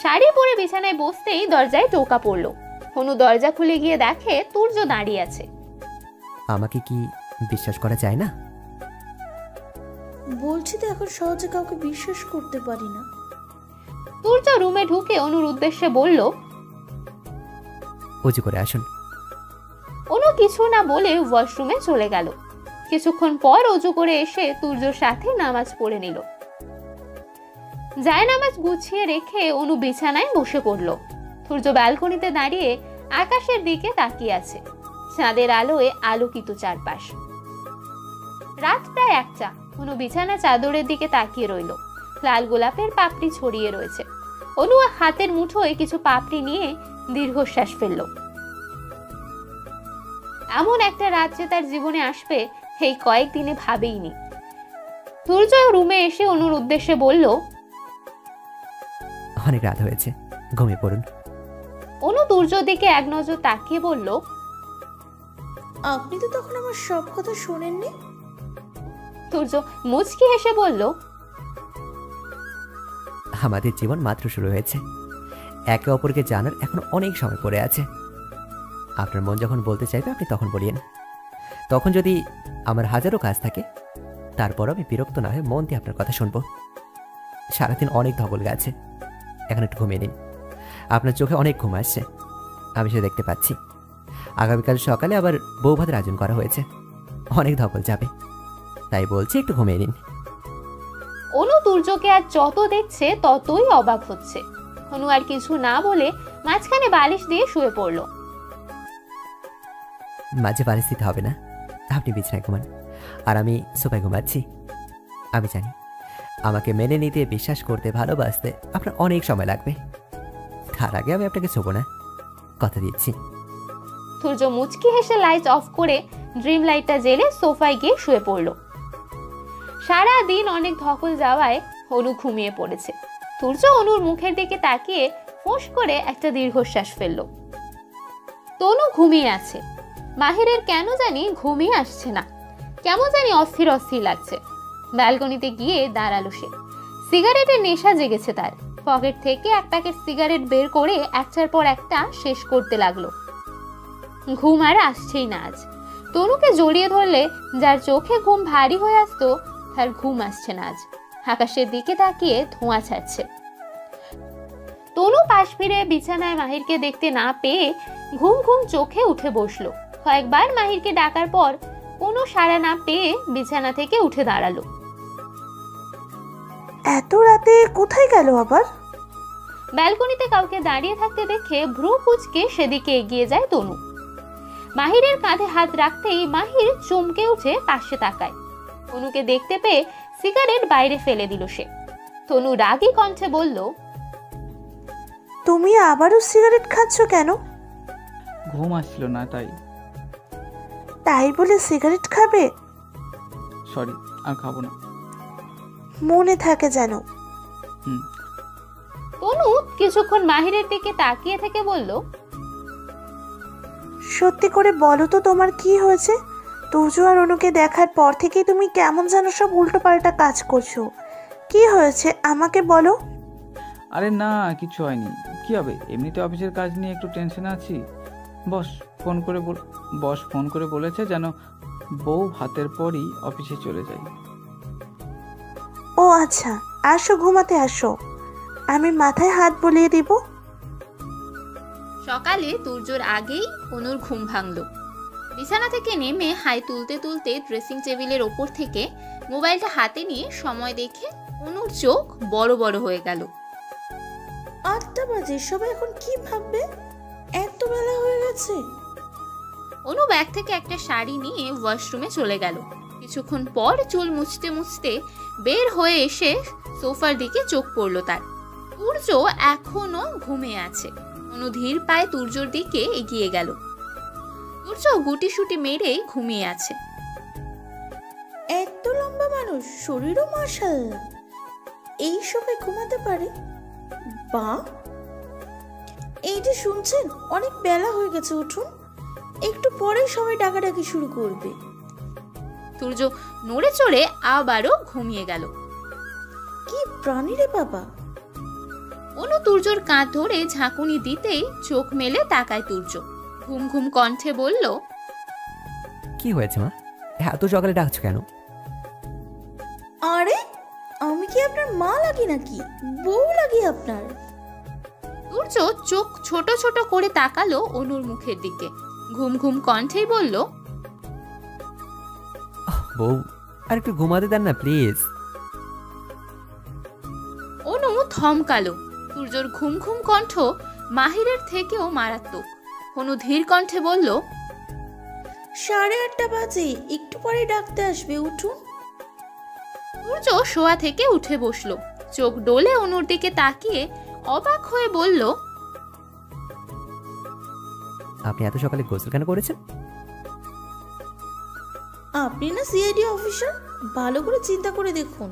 শাড়ি পরে বিছানায় বসতেই দরজায় টোকা পড়লো। অনু দরজা খুলে গিয়ে দেখে তুর্য দাঁড়িয়ে আছে। আমাকে কি বিশ্বাস করা যায় না? বলছি তো এখন সহজে কাউকে বিশ্বাস করতে পারি না। তুর্য রুমে ঢুকে অনুর উদ্দেশ্যে বলল, উজু করে আসুন। অনু কিছু না বলে ওয়াশরুমে চলে গেল। কিছুক্ষণ পর অজু করে এসে তুর্যর সাথে নামাজ পড়ে নিল। জায়নামাজ গুছিয়ে রেখে অনু বিছানায় বসে পড়ল। তুর্য ব্যালকনিতে দাঁড়িয়ে আকাশের দিকে তাকিয়ে আছে। চাঁদের আলোয় আলোকিত চারপাশ। রাত প্রায় 1টা। অনু বিছানা চাদরের দিকে তাকিয়ে রইল। লাল গোলাপের পাপড়ি ছড়িয়ে রয়েছে। অনু হাতের মুঠোয় কিছু পাপড়ি নিয়ে দীর্ঘশ্বাস ফেলল। এমন একটা রাত যে তার জীবনে আসবে এই কয়েকদিনে ভাবেইনি। তুর্য রুমে এসে অনুর উদ্দেশ্যে বলল, অনেক রাত হয়েছে, ঘুমিয়ে পড়ুন। অনু তুর্যর দিকে এক নজর তাকিয়ে বলল, আপনি তো তখন আমার সব কথা শোনেননি। তুর্য মুচকি হেসে বলল, আমাদের জীবন মাত্র শুরু হয়েছে। একে অপরকে জানার এখন অনেক সময় পড়ে আছে। আপনার মন যখন বলতে চাইবে আপনি তখন বলিয়েন। তখন যদি আমার হাজারো কাজ থাকে তারপর আমি বিরক্ত না হয়ে মন দিয়ে আপনার কথা শুনবো। সারাদিন অনেক ধকল গেছে, এখন একটু ঘুমিয়ে নিন। আপনার চোখে অনেক ঘুম আসছে, আমি সেটা দেখতে পাচ্ছি। আগামীকাল সকালে আবার বউ ভাতের আয়োজন করা হয়েছে, অনেক ধকল যাবে, তাই বলছি একটু ঘুমিয়ে নিন। অনু তুর্যকে আর যত দেখছে ততই অবাক হচ্ছে। অনু আর কিছু না বলে মাঝখানে বালিশ দিয়ে শুয়ে পড়ল। মাঝে বালিশ দিতে হবে না, আপনি বিছানায় ঘুমান আর আমি সোফায় ঘুমাচ্ছি। আমি জানি আমাকে মেনে নিতে, বিশ্বাস করতে, ভালোবাসতে আপনার অনেক সময় লাগবে। তার আগে আমি আপনাকে ছোবো না, কথা দিচ্ছি। তুর্য মুচকি হেসে লাইট অফ করে ড্রিম লাইটটা জ্বেলে সোফায় গিয়ে শুয়ে পড়ল। সারা দিন অনেক ধকল যাওয়ায় অনু ঘুমিয়ে পড়েছে। তুর্য অনুর মুখের দিকে তাকিয়ে ফোঁস করে একটা দীর্ঘশ্বাস ফেলল। তনু ঘুমিয়ে আছে। মাহিরের কেন জানি ঘুমিয়ে আসছে না, কেমন জানি অস্থির অস্থির লাগছে। ব্যালকনিতে গিয়ে দাঁড়ালো সে। সিগারেটের নেশা জেগেছে তার। পকেট থেকে এক প্যাকেট সিগারেট বের করে একটার পর একটা শেষ করতে লাগলো। ঘুম আর আসছেই না আজ। তনুকে জড়িয়ে ধরলে যার চোখে ঘুম ভারী হয়ে আসতো তার ঘুম আসছে না আজ। আকাশের দিকে তাকিয়ে ধোঁয়া ছাড়ছে। তনু পাশ ফিরে বিছানায় মাহিরকে দেখতে না পেয়ে ঘুম ঘুম চোখে উঠে বসলো। কয়েকবার মাহিরকে ডাকার পর কোনো সাড়া না পেয়ে বিছানা থেকে উঠে দাঁড়ালো। এত রাতে কোথায় গেল আবার? ব্যালকনিতে কাউকে দাঁড়িয়ে থাকতে দেখে ভ্রু কুঁচকে সেদিকে এগিয়ে যায় তনু। মাহিরের কাঁধে হাত রাখতেই মাহির চমকে উঠে পাশে তাকায়। তনুকে দেখতে পেয়ে সিগারেট বাইরে ফেলে দিল সে। তনু রাগী কণ্ঠে বলল, তুমি আবারও সিগারেট খাচ্ছ কেন? ঘুম আসছিল না তাই। তাই বলে সিগারেট খাবে? সরি, আর খাবো না। মনে থাকে যেন। তনু কিছুক্ষণ মাহিরের দিকে তাকিয়ে থেকে বলল, সত্যি করে বলো তো তোমার কি হয়েছে? তুজু আর অনুকে দেখার পর থেকেই তুমি কেমন যেন সব উল্টোপাল্টা কাজ করছো। কি হয়েছে আমাকে বলো। আরে না, কিছু হয়নি। কি হবে, এমনিতে অফিসের কাজ নিয়ে একটু টেনশনে আছি। বস ফোন করে বলেছে যেন বউ ভাতের পরই অফিসে চলে যায়। ও আচ্ছা, আসো ঘুমাতে আসো, আমি মাথায় হাত বুলিয়ে দিব। সকালে তুর্যর আগেই অনুর ঘুম ভাঙল। বিছানা থেকে নেমে হাই তুলতে তুলতে ড্রেসিং টেবিলের ওপর থেকে মোবাইলটা হাতে নিয়ে সময় দেখে অনুর চোখ বড় বড় হয়ে গেল। 8টা বাজে, সবাই এখন কি ভাববে? এত বেলা হয়ে গেছে। অনু ব্যাগ থেকে একটা শাড়ি নিয়ে ওয়াশরুমে চলে গেল। কিছুক্ষণ পর চুল মুছতে মুছতে বের হয়ে এসে সোফার দিকে চোখ পড়ল তার। তুর্য এখনো ঘুমিয়ে আছে। অনু ধীর পায়ে তুর্যর দিকে এগিয়ে গেল। তুর্য গুটি সুটি মেরেই ঘুমিয়ে আছে। এত লম্বা মানুষ, শরীরও মাশাআল্লাহ, এই সময় ঘুমাতে পারে? বাহ! এই যে শুনছেন, অনেক বেলা হয়ে গেছে, উঠুন, একটু পরেই সবাই ডাকাডাকি শুরু করবে। তুর্য নড়ে চড়ে আবারও ঘুমিয়ে গেল। কি প্রাণী রে বাবা! অনু তুর্যর কাঁধ ধরে ঝাঁকুনি দিতেই চোখ মেলে তাকায় তুর্য। ঘুম ঘুম কণ্ঠে বলল, কি হয়েছে মা, এত সকালে ডাকছো কেন? আরে আমি কি আপনার মা লাগি নাকি বউ লাগি আপনার? তুর্য চোখ ছোট ছোট করে তাকালো অনুর মুখের দিকে। ঘুম ঘুম কণ্ঠেই বলল, বউ, আর একটু ঘুমাতে দেন না প্লিজ। অনু থমকালো। তুর্যর ঘুম ঘুম কণ্ঠ মাহিরের থেকেও মারাত্মক। অনু ধীর কণ্ঠে বলল, 8:30 বাজে, একটু পরে ডাকতে আসবে, উঠুন। তুর্য শোয়া থেকে উঠে বসলো। চোখ ডোলে অনুর দিকে তাকিয়ে অবাক হয়ে বলল, আপনি এত সকালে গোসল কেন করেছেন? আপনি না সিআইডি অফিসার, ভালো করে চিন্তা করে দেখুন।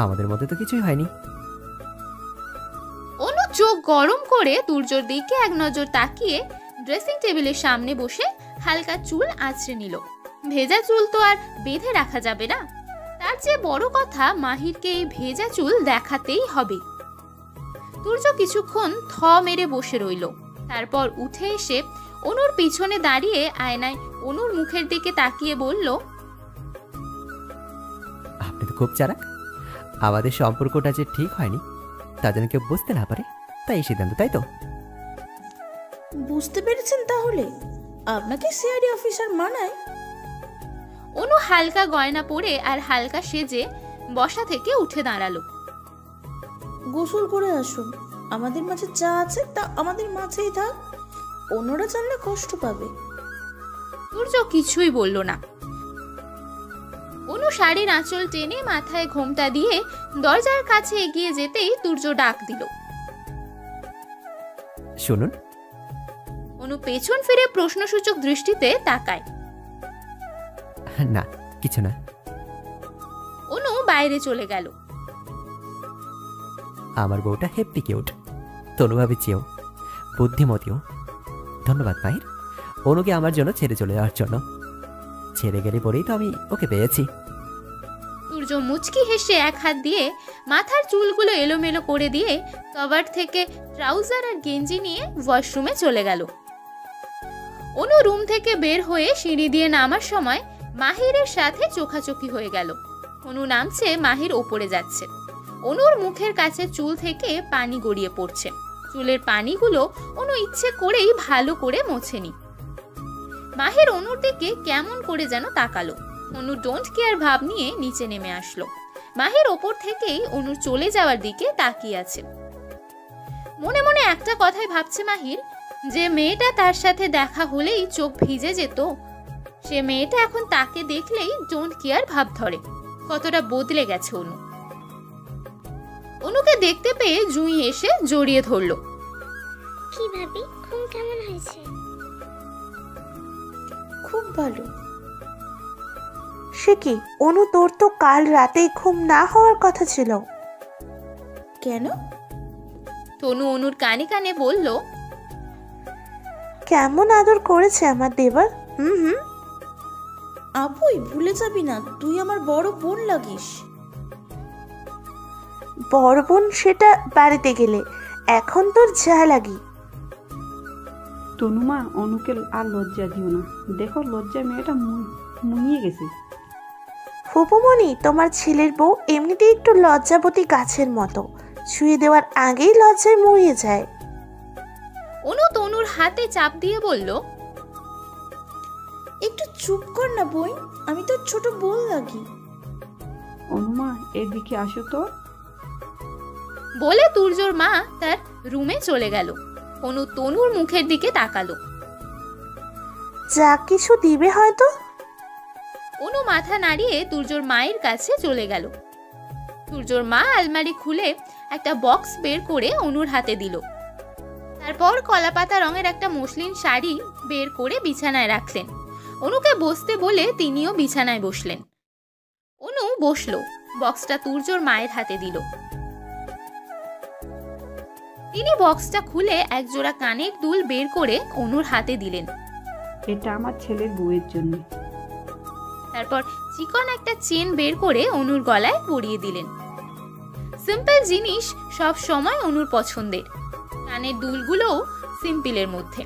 আমাদের মধ্যে তো কিছুই হয়নি। অনু চোখ গরম করে তুর্যর দিকে এক নজর তাকিয়ে ড্রেসিং টেবিলের সামনে বসে হালকা চুল আঁচড়ে নিল। ভেজা চুল তো আর বেঁধে রাখা যাবে না, তার চেয়ে বড় কথা মাহিরকে এই ভেজা চুল দেখাতেই হবে। তুর্য কিছুক্ষণ থ মেরে বসে রইল। তারপর উঠে এসে অনুর পিছনে দাঁড়িয়ে আয়নায় অনুর মুখের দিকে তাকিয়ে বলল, আপনি তো খুব চালাক। আমাদের সম্পর্কটা যে ঠিক হয়নি তা যেন কেউ বুঝতে না পারে, তাই এই সিদ্ধান্ত, তাই তো? বুঝতে পেরেছেন তাহলে? আপনাকে সিআইডি অফিসার মানায়? অনু হালকা গয়না পরে আর হালকা সেজে বসা থেকে উঠে দাঁড়ালো। গোসল করে আসুন, আমাদের মাঝে যা আছে তা আমাদের মাঝেই থাক, অন্যরা জানলে কষ্ট পাবে। তুর্য কিছুই বলল না। অনু শাড়ির আঁচল টেনে মাথায় ঘোমটা দিয়ে দরজার কাছে এগিয়ে যেতেই তুর্য ডাক দিল, শুনুন। অনু পেছন ফিরে প্রশ্নসূচক দৃষ্টিতে তাকায়। না, কিছু না। অনু বাইরে চলে গেল। আমার বউটা হেপি কিউট, তনুভাবে চেয়েও বুদ্ধিমতীও। ধন্যবাদ মাহির, অনুকে আমার জন্য ছেড়ে চলে যাওয়ার জন্য। ছেড়ে গেলে পরেই তো আমি ওকে পেয়েছি। তুর্য মুচকি হেসে এক হাত দিয়ে মাথার চুলগুলো এলোমেলো করে দিয়ে কভার থেকে ট্রাউজার আর গেঞ্জি নিয়ে ওয়াশরুমে চলে গেল। অনু রুম থেকে বের হয়ে সিঁড়ি দিয়ে নামার সময় মাহিরের সাথে চোখাচোখি হয়ে গেল। অনু নামছে, মাহির ওপরে যাচ্ছে। অনুর মুখের কাছে চুল থেকে পানি গড়িয়ে পড়ছে। চুলের পানিগুলো অনু ইচ্ছে করেই ভালো করে মোছেনি। মাহির অনুর দিকে কেমন করে যেন তাকালো। অনু ডোন্ট কেয়ার ভাব নিয়ে নিচে নেমে আসলো। মাহির ওপর থেকেই অনুর চলে যাওয়ার দিকে তাকিয়ে আছে। মনে মনে একটা কথাই ভাবছে মাহির, যে মেয়েটা তার সাথে দেখা হলেই চোখ ভিজে যেত, সে মেয়েটা এখন তাকে দেখলেই ডোন্ট কেয়ার ভাব ধরে। কতটা বদলে গেছে অনু। অনুকে দেখতে পেয়ে জুঁই এসে জড়িয়ে ধরলো। কি ভাবি, ঘুম কেমন হয়েছে? খুব ভালো। সে কি অনু, তোর তো কাল রাতেই ঘুম না হওয়ার কথা ছিল। কেন? তনু অনুর কানে কানে বলল, কেমন আদর করেছে আমার দেবার। হুম। আপুই, ভুলে যাবি না, তুই আমার বড় বোন লাগিস। বড় বোন সেটা বাড়িতে গেলে, এখন তোর যা লাগি। তনুমা, অনুকে আর লজ্জা দিও না, দেখো লজ্জায় মেয়েটা মুইয়ে গেছে। ফুপুমণি, তোমার ছেলের বউ এমনিতেই একটু লজ্জাবতী গাছের মতো, ছুঁয়ে দেওয়ার আগেই লজ্জায় মরিয়ে যায়। অনু তনুর হাতে চাপ দিয়ে বলল, একটু চুপ কর না বই, আমি তোর ছোট বোন লাগি। অনুমা, এদিকে আসো তো। বলে তুর্যর মা তার রুমে চলে গেল। অনু তনুর মুখের দিকে তাকালো। যা কিছু দিবে হয়তো। অনু মাথা নাড়িয়ে তুর্যর মায়ের কাছে চলে গেল। তুর্যর মা আলমারি খুলে একটা বক্স বের করে অনুর হাতে দিল। তারপর কলাপাতা রঙের একটা মসলিন শাড়ি বের করে বিছানায় রাখলেন। অনুকে বসতে বলে তিনিও বিছানায় বসলেন। অনু বসলো, বক্সটা তুর্যর মায়ের হাতে দিল। তিনি বক্সটা খুলে একজোড়া কানের দুল বের করে অনুর হাতে দিলেন। এটা আমার ছেলের বউয়ের জন্য। তারপর চিকন একটা চেন বের করে অনুর গলায় পরিয়ে দিলেন। সিম্পল জিনিস সব সময় অনুর পছন্দের। কানের দুলগুলোও সিম্পলের মধ্যে।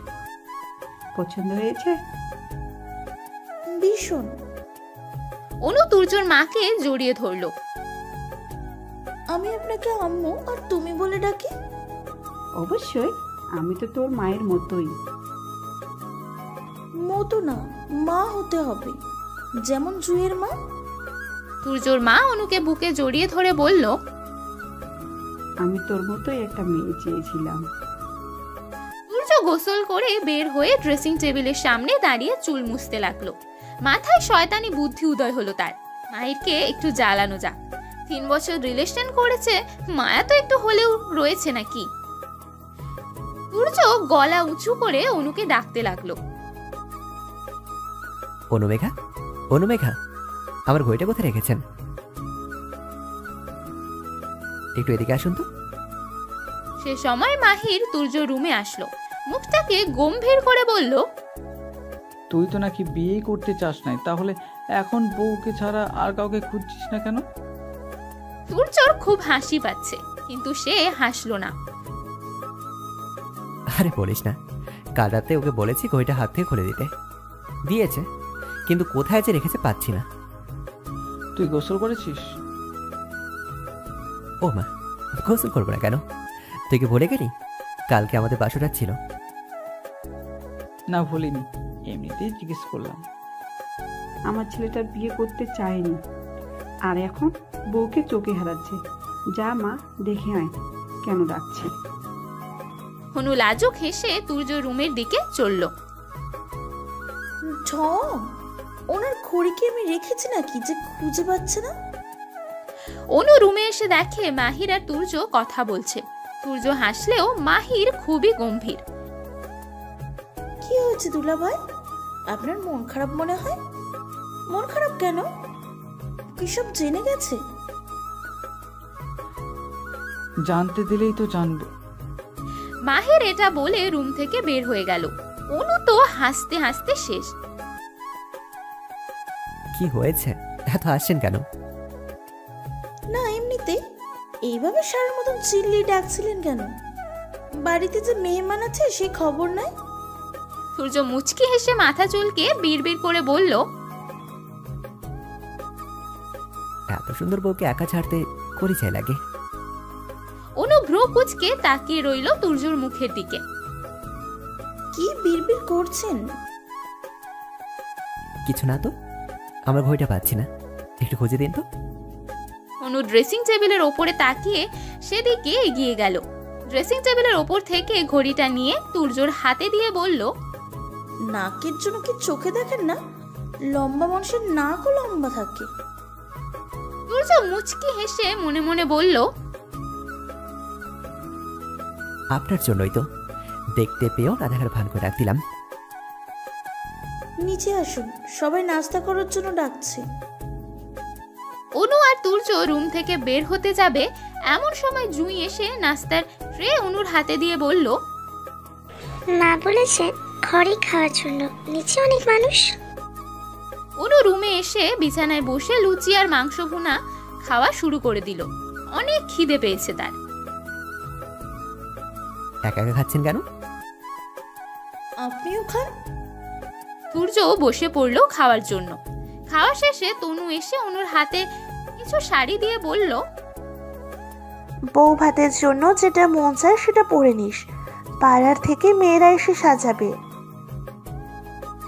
পছন্দ হয়েছে? ভীষণ। অনু তুর্যর মাকে জড়িয়ে ধরলো। আমি আপনাকে আম্মু আর তুমি বলে ডাকি? অবশ্যই, আমি তো তোর মায়ের মতোই। মতো না, মা হতে হবে, যেমন জুয়ের মা। তুর্যর মা অনুকে বুকে জড়িয়ে ধরে বলল, আমি তোর মতোই একটা মেয়ে চেয়েছিলাম। তুর্য গোসল করে বের হয়ে ড্রেসিং টেবিলের সামনে দাঁড়িয়ে চুল মুছতে লাগলো। মাথায় শয়তানি বুদ্ধি উদয় হলো তার, মাহিরকে একটু জ্বালানো যাক। 3 বছর রিলেশন করেছে, মায়া তো একটু হলেও রয়েছে নাকি। তুর্য গলা উঁচু করে অনুকে ডাকতে লাগলো। অনুমেঘা, অনুমেঘা, আমার ঘড়িটা কোথায় রেখেছেন? একটু এদিকে আসুন তো। সে সময় মাহির তুর্য রুমে আসলো, মুখটাকে গম্ভীর করে বলল, তুই তো নাকি বিয়েই করতে চাস নাই, তাহলে এখন বউকে ছাড়া আর কাউকে খুঁজছিস না কেন? তুর্যর খুব হাসি পাচ্ছে, কিন্তু সে হাসলো না। আরে বলিস না, কাল রাতে ওকে বলেছি ঘড়িটা হাত থেকে খুলে দিতে, দিয়েছে, কিন্তু কোথায় যে রেখেছে পাচ্ছি না। তুই গোসল করেছিস? ও মা, গোসল করবো না কেন? তুই কি ভুলে গেলি কালকে আমাদের বাসটা ছিল? না ভুলিনি, এমনিতেই জিজ্ঞেস করলাম। আমার ছেলেটা বিয়ে করতে চায়নি, আর এখন বউকে চোখে হারাচ্ছে। যা মা, দেখে আয় কেন ডাকছে। অনু লাজুক হেসে তুর্য রুমের দিকে চলল। ঢং, ওনার ঘড়িকে আমি রেখেছি নাকি যে খুঁজে পাচ্ছে না? অনু রুমে এসে দেখে মাহির আর তুর্য কথা বলছে। তুর্য হাসলেও মাহির খুবই গম্ভীর। কি হয়েছে দুলা ভাই, আপনার মন খারাপ মনে হয়? মন খারাপ কেন? কি সব জেনে গেছে? জানতে দিলেই তো জানবো। মাহির এটা বলে রুম থেকে বের হয়ে গেল। অনু তো হাসতে হাসতে শেষ। কি হয়েছে, এত হাসছেন কেন? না এমনিতে। এইভাবে সারার মতন চিল্লিয়ে ডাকছিলেন কেন? বাড়িতে যে মেহমান আছে সে খবর নাই? সূর্য মুচকি হেসে মাথা চুলকে বিড়বিড় করে বলল, এত সুন্দর বউকে একা ছাড়তে পরিচয় লাগে। অনু ভ্রু কুচকে তাকিয়ে রইল তুর্যর মুখের দিকে। কি বিড়বিড় করছেন? কিছু না তো, আমার ঘড়িটা পাচ্ছি না, একটু খুঁজে দিন তো। অনু ড্রেসিং টেবিলের ওপরে তাকিয়ে সেদিকে এগিয়ে গেল। ড্রেসিং টেবিলের ওপর থেকে ঘড়িটা নিয়ে তুর্যর হাতে দিয়ে বলল, নাকের জন্য কি চোখে দেখেন না? লম্বা মানুষের নাকও লম্বা থাকে। তুর্য মুচকি হেসে মনে মনে বলল, আপনার জন্যই তো, দেখতে পেয়েও না দেখার ভান করে ডাক দিলাম। নিচে আসুন, সবাই নাস্তা করার জন্য ডাকছে। অনু আর তুর্য রুম থেকে বের হতে যাবে, এমন সময় জুঁই এসে নাস্তার ট্রে অনুর হাতে দিয়ে বলল, মা বলেছে ঘরে খাওয়ার জন্য, নিচে অনেক মানুষ। অনু রুমে এসে বিছানায় বসে লুচি আর মাংস ভুনা খাওয়া শুরু করে দিল। অনেক খিদে পেয়েছে তার। একা একা খাচ্ছেন কেন? আপনিও খান। তুর্য বসে পড়ল খাওয়ার জন্য। খাওয়া শেষে তনু এসে অনুর হাতে কিছু শাড়ি দিয়ে বলল, বউ ভাতের জন্য যেটা মন চায় সেটা পরে নিস, পাড়ার থেকে মেয়েরা এসে সাজাবে।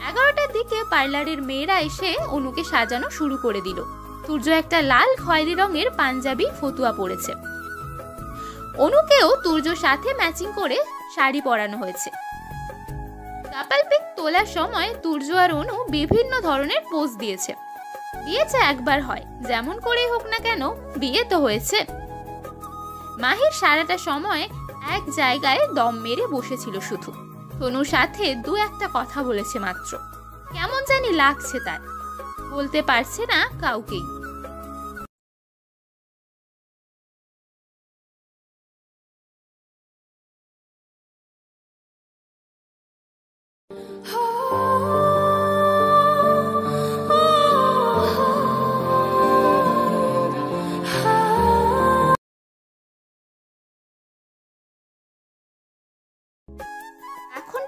11টার দিকে পার্লারের মেয়েরা এসে অনুকে সাজানো শুরু করে দিল। তুর্য একটা লাল খয়েরি রঙের পাঞ্জাবি ফতুয়া পরেছে। অনুকেও তুর্যর সাথে ম্যাচিং করে শাড়ি পরানো হয়েছে। কাপল পিক তোলার সময় তুর্য আর অনু বিভিন্ন ধরনের পোজ দিয়েছে। দিয়েছে একবার হয়, যেমন করেই হোক না কেন বিয়ে তো হয়েছে। মাহির সারাটা সময় এক জায়গায় দম মেরে বসেছিল শুধু। তনুর সাথে দু একটা কথা বলেছে মাত্র। কেমন জানি লাগছে তার, বলতে পারছে না কাউকেই।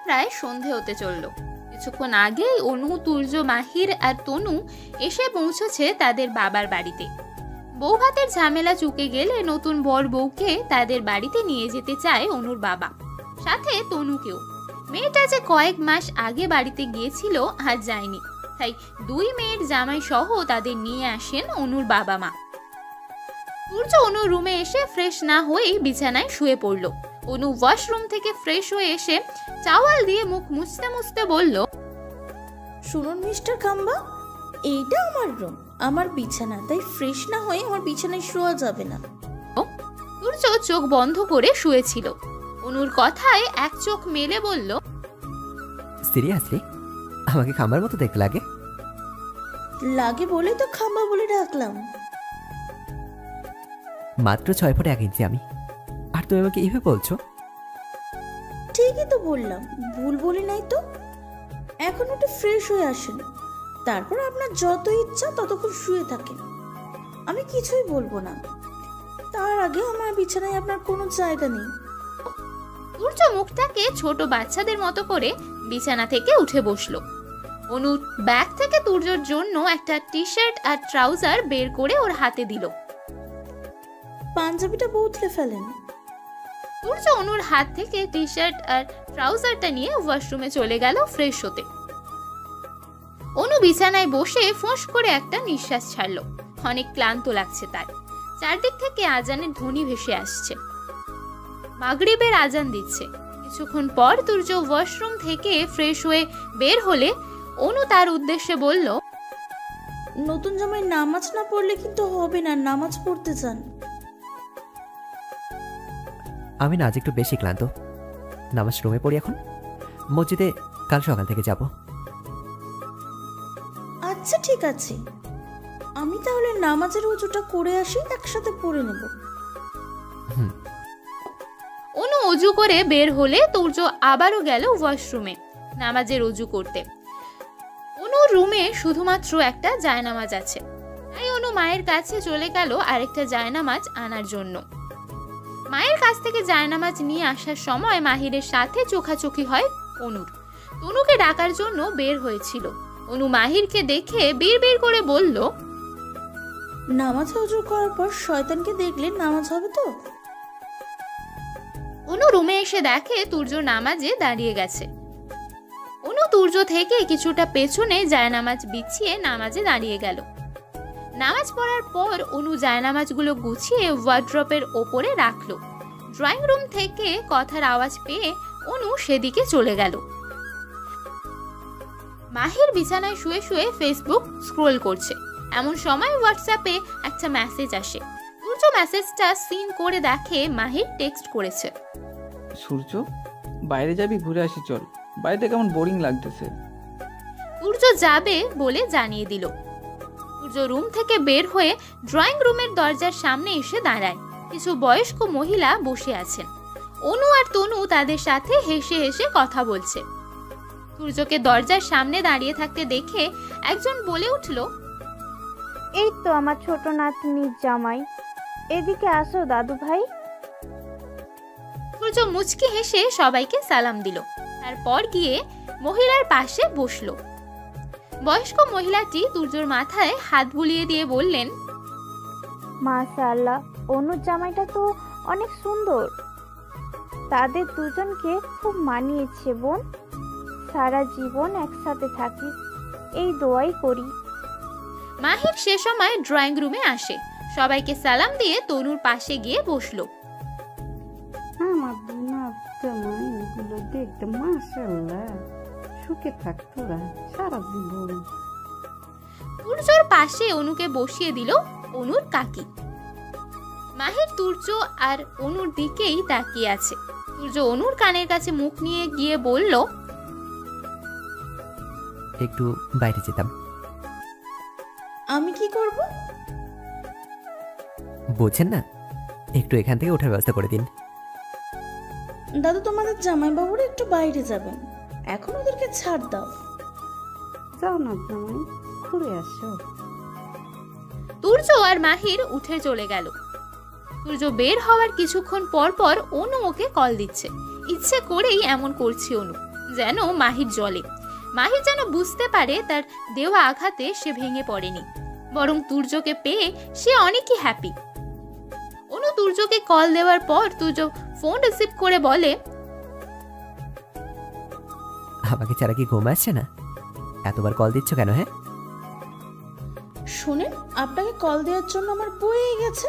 প্রায় সন্ধে হতে চলল। কিছুক্ষণ আগেই অনু, তুর্য, মাহির আর তনু এসে পৌঁছেছে তাদের বাবার বাড়িতে। বউ ভাতের ঝামেলা চুকে গেলে নতুন বর বউকে তাদের বাড়িতে নিয়ে যেতে চায় অনুর বাবা, সাথে তনুকেও। মেয়েটা যে কয়েক মাস আগে বাড়িতে গিয়েছিল আর যায়নি, তাই দুই মেয়ের জামাই সহ তাদের নিয়ে আসেন অনুর বাবা মা। সূর্য অনুর রুমে এসে ফ্রেশ না হয়েই বিছানায় শুয়ে পড়ল। অনু ওয়াশরুম থেকে ফ্রেশ হয়ে এসে টাওয়াল দিয়ে মুখ মুছতে মুছতে বলল, শুনুন মিস্টার খাম্বা, এইটা আমার রুম, আমার বিছানা, তাই ফ্রেশ না হয়ে আমার বিছানায় শোয়া যাবে না। সূর্য চোখ বন্ধ করে শুয়েছিল। অনুর কথায় এক চোখ মেলে বলল, সিরিয়াসলি আমাকে খাম্বার মতো দেখতে লাগে? লাগে বলে তো খাম্বা বলে ডাকলাম। মাত্র 6 ফুট 1 ইঞ্চি আমি, আর তুমি আমাকে এইভাবে বলছো? ঠিকই তো বললাম, ভুল বলি নাই তো। এখন একটু ফ্রেশ হয়ে আসেন, তারপর আপনার যত ইচ্ছা ততক্ষণ শুয়ে থাকেন, আমি কিছুই বলবো না। তার আগে আমার বিছানায় আপনার কোনো জায়গা নেই। সূর্য মুখটাকে ছোট বাচ্চাদের মতো করে বিছানা থেকে উঠে বসলো। অনু ব্যাগ থেকে তুর্যর জন্য একটা টি শার্ট আর ট্রাউজার বের করে ওর হাতে দিল। পাঞ্জাবিটা বদলে ফেলেন। সূর্য অনুর হাত থেকে টি শার্ট আর ট্রাউজারটা নিয়ে ওয়াশরুমে চলে গেল ফ্রেশ হতে। অনু বিছানায় বসে ফোঁস করে একটা নিঃশ্বাস ছাড়লো। অনেক ক্লান্ত লাগছে তার। চারদিক থেকে আজানের ধ্বনি ভেসে আসছে। মাগরিবের আজান দিচ্ছে। কিছুক্ষণ পর তুর্য ওয়াশরুম থেকে ফ্রেশ হয়ে বের হলে অনু তার উদ্দেশ্যে বলল, নতুন জামাই নামাজ না পড়লে কিন্তু হবে না, নামাজ পড়তে চান। আমি না আজ একটু বেশি ক্লান্ত, নামাজ রুমে পড়ি এখন, মসজিদে কাল সকাল থেকে যাব। আচ্ছা ঠিক আছে, আমি তাহলে নামাজের ওযুটা করে আসি, একসাথে পড়ে নেব। অনু অজু করে বের হলে তুর্য আবারও গেল ওয়াশরুমে নামাজের অজু করতে। অনুর রুমে শুধুমাত্র একটা জায়নামাজ আছে, তাই অনু মায়ের কাছে চলে গেল আরেকটা জায়নামাজ আনার জন্য। মায়ের কাছ থেকে জায়নামাজ নিয়ে আসার সময় মাহিরের সাথে চোখাচোখি হয় অনুর। তনুকে ডাকার জন্য বের হয়েছিল। অনু মাহিরকে দেখে বিড়বিড় করে বলল, নামাজ ওযু করার পর শয়তানকে দেখলে নামাজ হবে তো? অনু রুমে এসে দেখে তুর্য নামাজে দাঁড়িয়ে গেছে। অনু তুর্য থেকে কিছুটা পেছনে জায়নামাজ বিছিয়ে নামাজে দাঁড়িয়ে গেল। নামাজ পড়ার পর অনু জায়নামাজগুলো গুছিয়ে ওয়ার্ড্রপের ওপরে রাখলো। ড্রয়িং রুম থেকে কথার আওয়াজ পেয়ে অনু সেদিকে চলে গেল। মাহির বিছানায় শুয়ে শুয়ে ফেসবুক স্ক্রোল করছে। এমন সময় হোয়াটসঅ্যাপে একটা মেসেজ আসে। সূর্য মেসেজটা সিন করে দেখে মাহির টেক্সট করেছে, সূর্য বাইরে যাবি, ঘুরে আসি চল, বাড়িতে কেমন বোরিং লাগতেছে। সূর্য যাবে বলে জানিয়ে দিল। সূর্য রুম থেকে বের হয়ে ড্রয়িং রুমের দরজার সামনে এসে দাঁড়ায়। কিছু বয়স্ক মহিলা বসে আছেন। অনু আর তনু তাদের সাথে হেসে হেসে কথা বলছে। সূর্যকে দরজার সামনে দাঁড়িয়ে থাকতে দেখে একজন বলে উঠল, এই তো আমার ছোট নাতনির জামাই, এদিকে আসো দাদু ভাই। সূর্য মুচকি হেসে সবাইকে সালাম দিল, তারপর গিয়ে মহিলার পাশে বসলো। বয়স্ক মহিলাটি সূর্যর মাথায় হাত বুলিয়ে দিয়ে বললেন, মাশাআল্লাহ, অনুর জামাইটা তো অনেক সুন্দর, তাদের দুজনকে খুব মানিয়েছে বোন, সারা জীবন একসাথে থাকিস এই দোয়াই করি। মাহির সে সময় ড্রয়িং রুমে আসে। সবাইকে সালাম দিয়ে তনুর পাশে গিয়ে বসলো। আমার বোনার জামাইগুলো দেখতে মাশাআল্লাহ, সুখে থাক তোরা সারা জীবন। সূর্যর পাশে অনুকে বসিয়ে দিল অনুর কাকি। মাহির তুর্য আর অনুর দিকেই তাকিয়ে আছে। সূর্য অনুর কানের কাছে মুখ নিয়ে গিয়ে বলল, একটু বাইরে যেতাম। আমি কি করব? বুঝছেন না, একটু এখান থেকে ওঠার ব্যবস্থা করে দিন। দাদু, তোমাদের জামাই বাবুরা একটু বাইরে যাবেন, এখন ওদেরকে ছাড় দাও। যাও না জামাই, ঘুরে আসো। তুর্য আর মাহির উঠে চলে গেল। সূর্য বের হওয়ার কিছুক্ষণ পর পর অনু ওকে কল দিচ্ছে। ইচ্ছে করেই এমন করছে অনু। যেন মাহির জলে। মাহির যেন বুঝতে পারে তার দেওয়া আঘাতে সে ভেঙে পড়েনি, বরং তুর্যকে পেয়ে সে অনেকই হ্যাপি। অনু তুর্যকে কল দেওয়ার পর তুর্য ফোন রিসিভ করে বলে, আমাকে ছাড়া কি ঘুম আসছে না? এতবার কল দিচ্ছ কেন? হ্যাঁ শুনেন, আপনাকে কল দেওয়ার জন্য আমার বয়ে গেছে।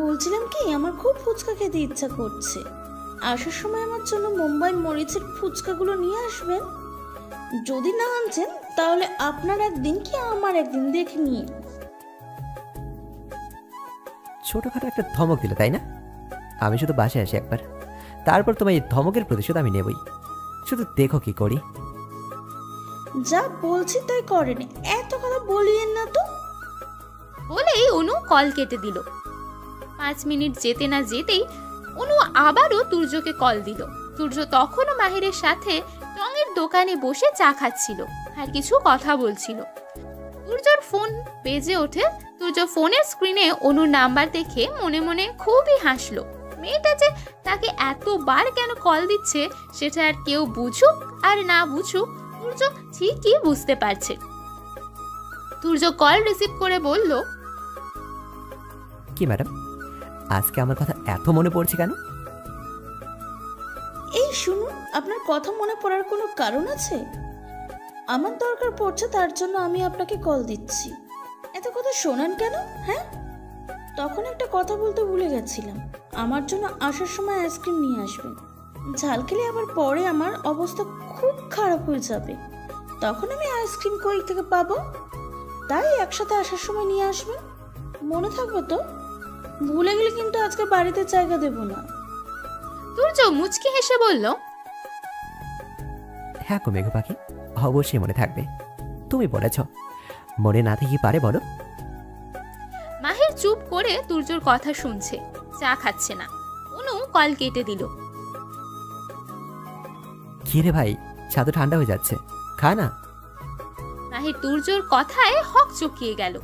বলছিলাম কি, আমার খুব ফুচকা খেতে ইচ্ছা করছে। আসার সময় আমার জন্য মুম্বাই মরিচের ফুচকাগুলো নিয়ে আসবেন। যদি না আনছেন তাহলে আপনার একদিন কি আমার একদিন দেখে নিন। ছোটখাটো একটা ধমক দিল তাই না? আমি শুধু বাসায় আসি একবার, তারপর তোমার এই ধমকের প্রতিশোধ আমি নেবই। শুধু দেখো কি করি। যা বলছি তাই করেন, এত কথা বলিয়েন না তো। বলেই অনু কল কেটে দিল। 5 মিনিট যেতে না যেতেই অনু আবারও তুর্যকে কল দিল। তুর্য তখনও মাহিরের সাথে রঙের দোকানে বসে চা খাচ্ছিল আর কিছু কথা বলছিল। তুর্যর ফোন বেজে ওঠে। তুর্য ফোনের স্ক্রিনে অনুর নাম্বার দেখে মনে মনে খুবই হাসলো। মেয়েটা যে তাকে এতবার কেন কল দিচ্ছে সেটা আর কেউ বুঝুক আর না বুঝুক, তুর্য ঠিকই বুঝতে পারছে। তুর্য কল রিসিভ করে বলল, কি ম্যাডাম, আজকে আমার কথা এত মনে পড়ছে কেন? এই শুনুন, আপনার কথা মনে পড়ার কোনো কারণ আছে? আমার দরকার পড়ছে, তার জন্য আমি আপনাকে কল দিচ্ছি। এত কথা শোনান কেন? হ্যাঁ, তখন একটা কথা বলতে ভুলে গেছিলাম। আমার জন্য আসার সময় আইসক্রিম নিয়ে আসবেন। ঝাল খেলে আবার পরে আমার অবস্থা খুব খারাপ হয়ে যাবে। তখন আমি আইসক্রিম কই থেকে পাবো? তাই একসাথে আসার সময় নিয়ে আসবেন। মনে থাকবে তো? ভুলে গেলে কিন্তু আজকে বাড়িতে জায়গা দেব না। তুর্য মুচকি হেসে বলল, হ্যাঁ গো মেঘ পাখি, অবশ্যই মনে থাকবে। তুমি বলেছ, মনে না থেকে পারে বলো? মাহির চুপ করে তুর্যর কথা শুনছে, চা খাচ্ছে না। অনু কল কেটে দিল। কি রে ভাই, চা তো ঠান্ডা হয়ে যাচ্ছে, খা না। মাহির তুর্যর কথায় হক চকিয়ে গেল।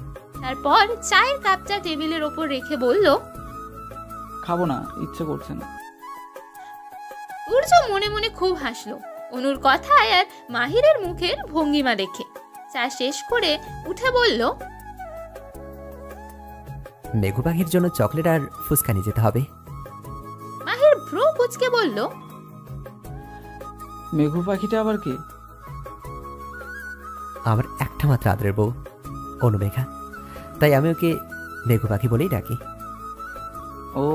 তারপর চায়ের কাপটা টেবিলের ওপর রেখে বলল, খাবো না, ইচ্ছে করছে না। তুর্য মনে মনে খুব হাসলো অনুর কথায় আর মাহিরের মুখের ভঙ্গিমা দেখে। চা শেষ করে উঠে বলল, মেঘু পাখির জন্য চকলেট আর ফুচকা নিয়ে যেতে হবে। মাহির ভ্রু কুঁচকে বলল, মেঘু পাখিটা আবার কে? আমার একটা মাত্র আদরের বউ অনুমেঘা, তাই আমি ওকে মেঘু পাখি বলেই ডাকি। ও,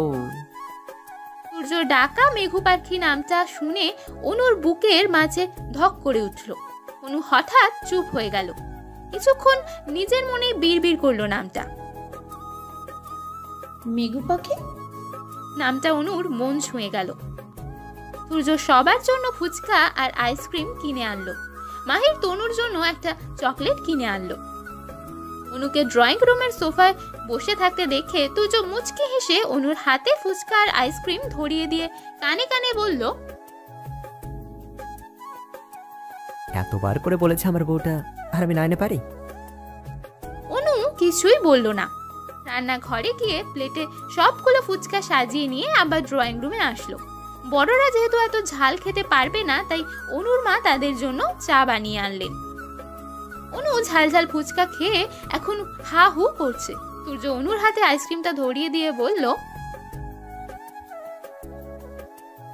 সূর্য ডাকা মেঘু পাখি নামটা শুনে অনুর বুকের মাঝে ধক করে উঠল। অনু হঠাৎ চুপ হয়ে গেল। কিছুক্ষণ নিজের মনে বিড়বিড় করলো নামটা। মেঘু পাখি? নামটা অনুর মন ছুঁয়ে গেল। সূর্য সবার জন্য ফুচকা আর আইসক্রিম কিনে আনলো। মাহির তনুর জন্য একটা চকলেট কিনে আনলো। অনুকে ড্রয়িং রুমের সোফায় বসে থাকতে দেখে তুজো মুচকি হেসে অনুর হাতে ফুচকা আর আইসক্রিম ধরিয়ে দিয়ে কানে কানে বলল, এতবার করে বলেছে আমার বউটা, আর আমি না এনে পারি? অনু কিছুই বলল না। রান্নাঘরে গিয়ে প্লেটে সবগুলো ফুচকা সাজিয়ে নিয়ে আবার ড্রয়িং রুমে আসলো। বড়রা যেহেতু এত ঝাল খেতে পারবে না, তাই অনুর মা তাদের জন্য চা বানিয়ে আনলেন। অনু ঝাল ঝাল ফুচকা খেয়ে এখন হা হু করছে। সূর্য অনুর হাতে আইসক্রিমটা ধরিয়ে দিয়ে বলল,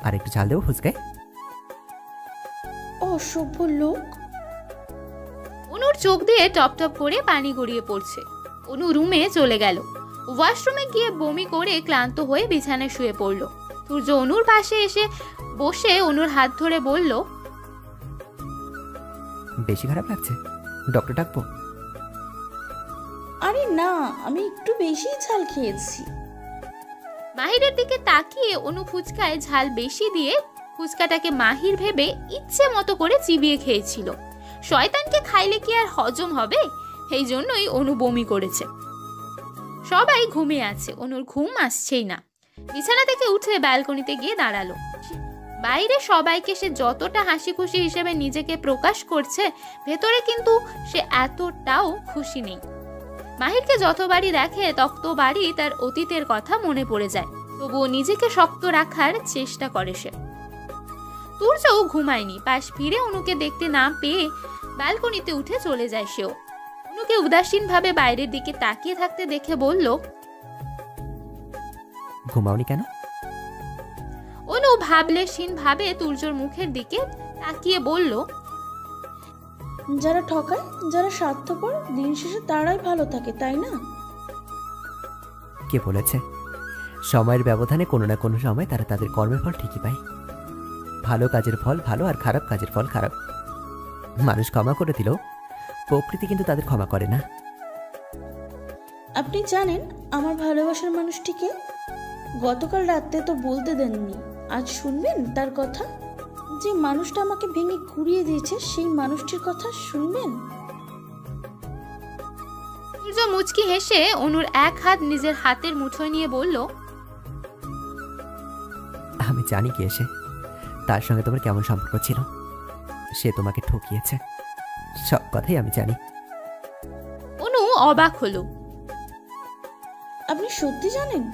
আর একটু ঝাল দেবো ফুচকায়? অসভ্য লোক। অনুর চোখ দিয়ে টপ টপ করে পানি গড়িয়ে পড়ছে। অনু রুমে চলে গেল। ওয়াশরুমে গিয়ে বমি করে ক্লান্ত হয়ে বিছানায় শুয়ে পড়ল। সূর্য অনুর পাশে এসে বসে অনুর হাত ধরে বলল, বেশি খারাপ লাগছে? ডক্টর ডাকবো? আরে না, আমি একটু বেশি ঝাল খেয়েছি। মাহিরের দিকে তাকিয়ে অনু ফুচকায় ঝাল বেশি দিয়ে ফুচকাটাকে মাহির ভেবে ইচ্ছে মতো করে চিবিয়ে খেয়েছিল। শয়তানকে খাইলে কি আর হজম হবে? এই জন্যই অনু বমি করেছে। সবাই ঘুমিয়ে আছে, অনুর ঘুম আসছেই না। বিছানা থেকে উঠে ব্যালকনিতে গিয়ে দাঁড়ালো। বাইরে সবাইকে সে যতটা হাসি খুশি হিসেবে নিজেকে প্রকাশ করছে, ভেতরে কিন্তু সে এতটাও খুশি নেই। মাহিরকে যতবারই দেখে ততবারই তার অতীতের কথা মনে পড়ে যায়, তবুও নিজেকে শক্ত রাখার চেষ্টা করে সে। তুর্যও ঘুমায়নি। পাশ ফিরে অনুকে দেখতে না পেয়ে ব্যালকনিতে উঠে চলে যায় সেও। অনুকে উদাসীনভাবে বাইরের দিকে তাকিয়ে থাকতে দেখে বলল, ঘুমাওনি কেন? অনু ভাবলেশীন ভাবে তুর্যর মুখের দিকে তাকিয়ে বলল, যারা ঠকায়, যারা স্বার্থপর, দিন শেষে তারাই ভালো থাকে, তাই না? কে বলেছে? সময়ের ব্যবধানে কোনো না কোনো সময় তারা তাদের কর্মের ফল ঠিকই পায়। ভালো কাজের ফল ভালো, আর খারাপ কাজের ফল খারাপ। মানুষ ক্ষমা করে দিল, প্রকৃতি কিন্তু তাদের ক্ষমা করে না। আপনি জানেন আমার ভালোবাসার মানুষটিকে? গতকাল রাতে তো বলতে দেননি, আজ শুনবেন তার কথা? যে মানুষটা আমাকে ভেঙে ঘুরিয়ে দিয়েছে, সেই মানুষটির কথা শুনবেন? তুর্য মুচকি হেসে অনুর এক হাত নিজের হাতের মুঠোয় নিয়ে বলল, আমি জানি কে সে, তার সঙ্গে তোমার কেমন সম্পর্ক ছিল। সে তোমাকে ঠকিয়েছে, সব কথাই আমি জানি। অনু অবাক হলো। আপনি সত্যি জানেন?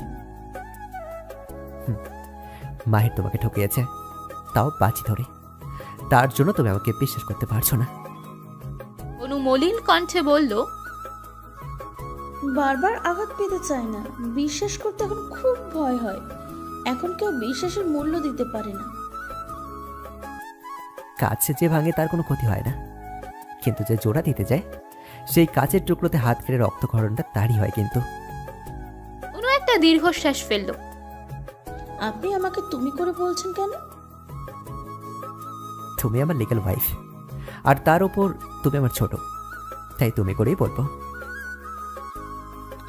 মাহির তোমাকে ঠকিয়েছে, তাও বাজি ধরে। তার জন্য তুমি আমাকে বিশ্বাস করতে পারছো না। অনু মলিন কণ্ঠে বলল, বারবার আঘাত পেতে চায় না, বিশ্বাস করতে এখন খুব ভয় হয়। এখন কেউ বিশ্বাসের মূল্য দিতে পারে না। কাছে যে ভাঙে তার কোনো ক্ষতি হয় না, কিন্তু যে জোড়া দিতে যায় সেই কাচের টুকরোতে হাত কেড়ে রক্তক্ষরণটা তারই হয়। কিন্তু অনু একটা দীর্ঘশ্বাস ফেলল। আপনি আমাকে তুমি করে বলছেন কেন? তুমি আমার লিগ্যাল ওয়াইফ, আর তার ওপর তুমি আমার ছোট, তাই তুমি করেই বলবো।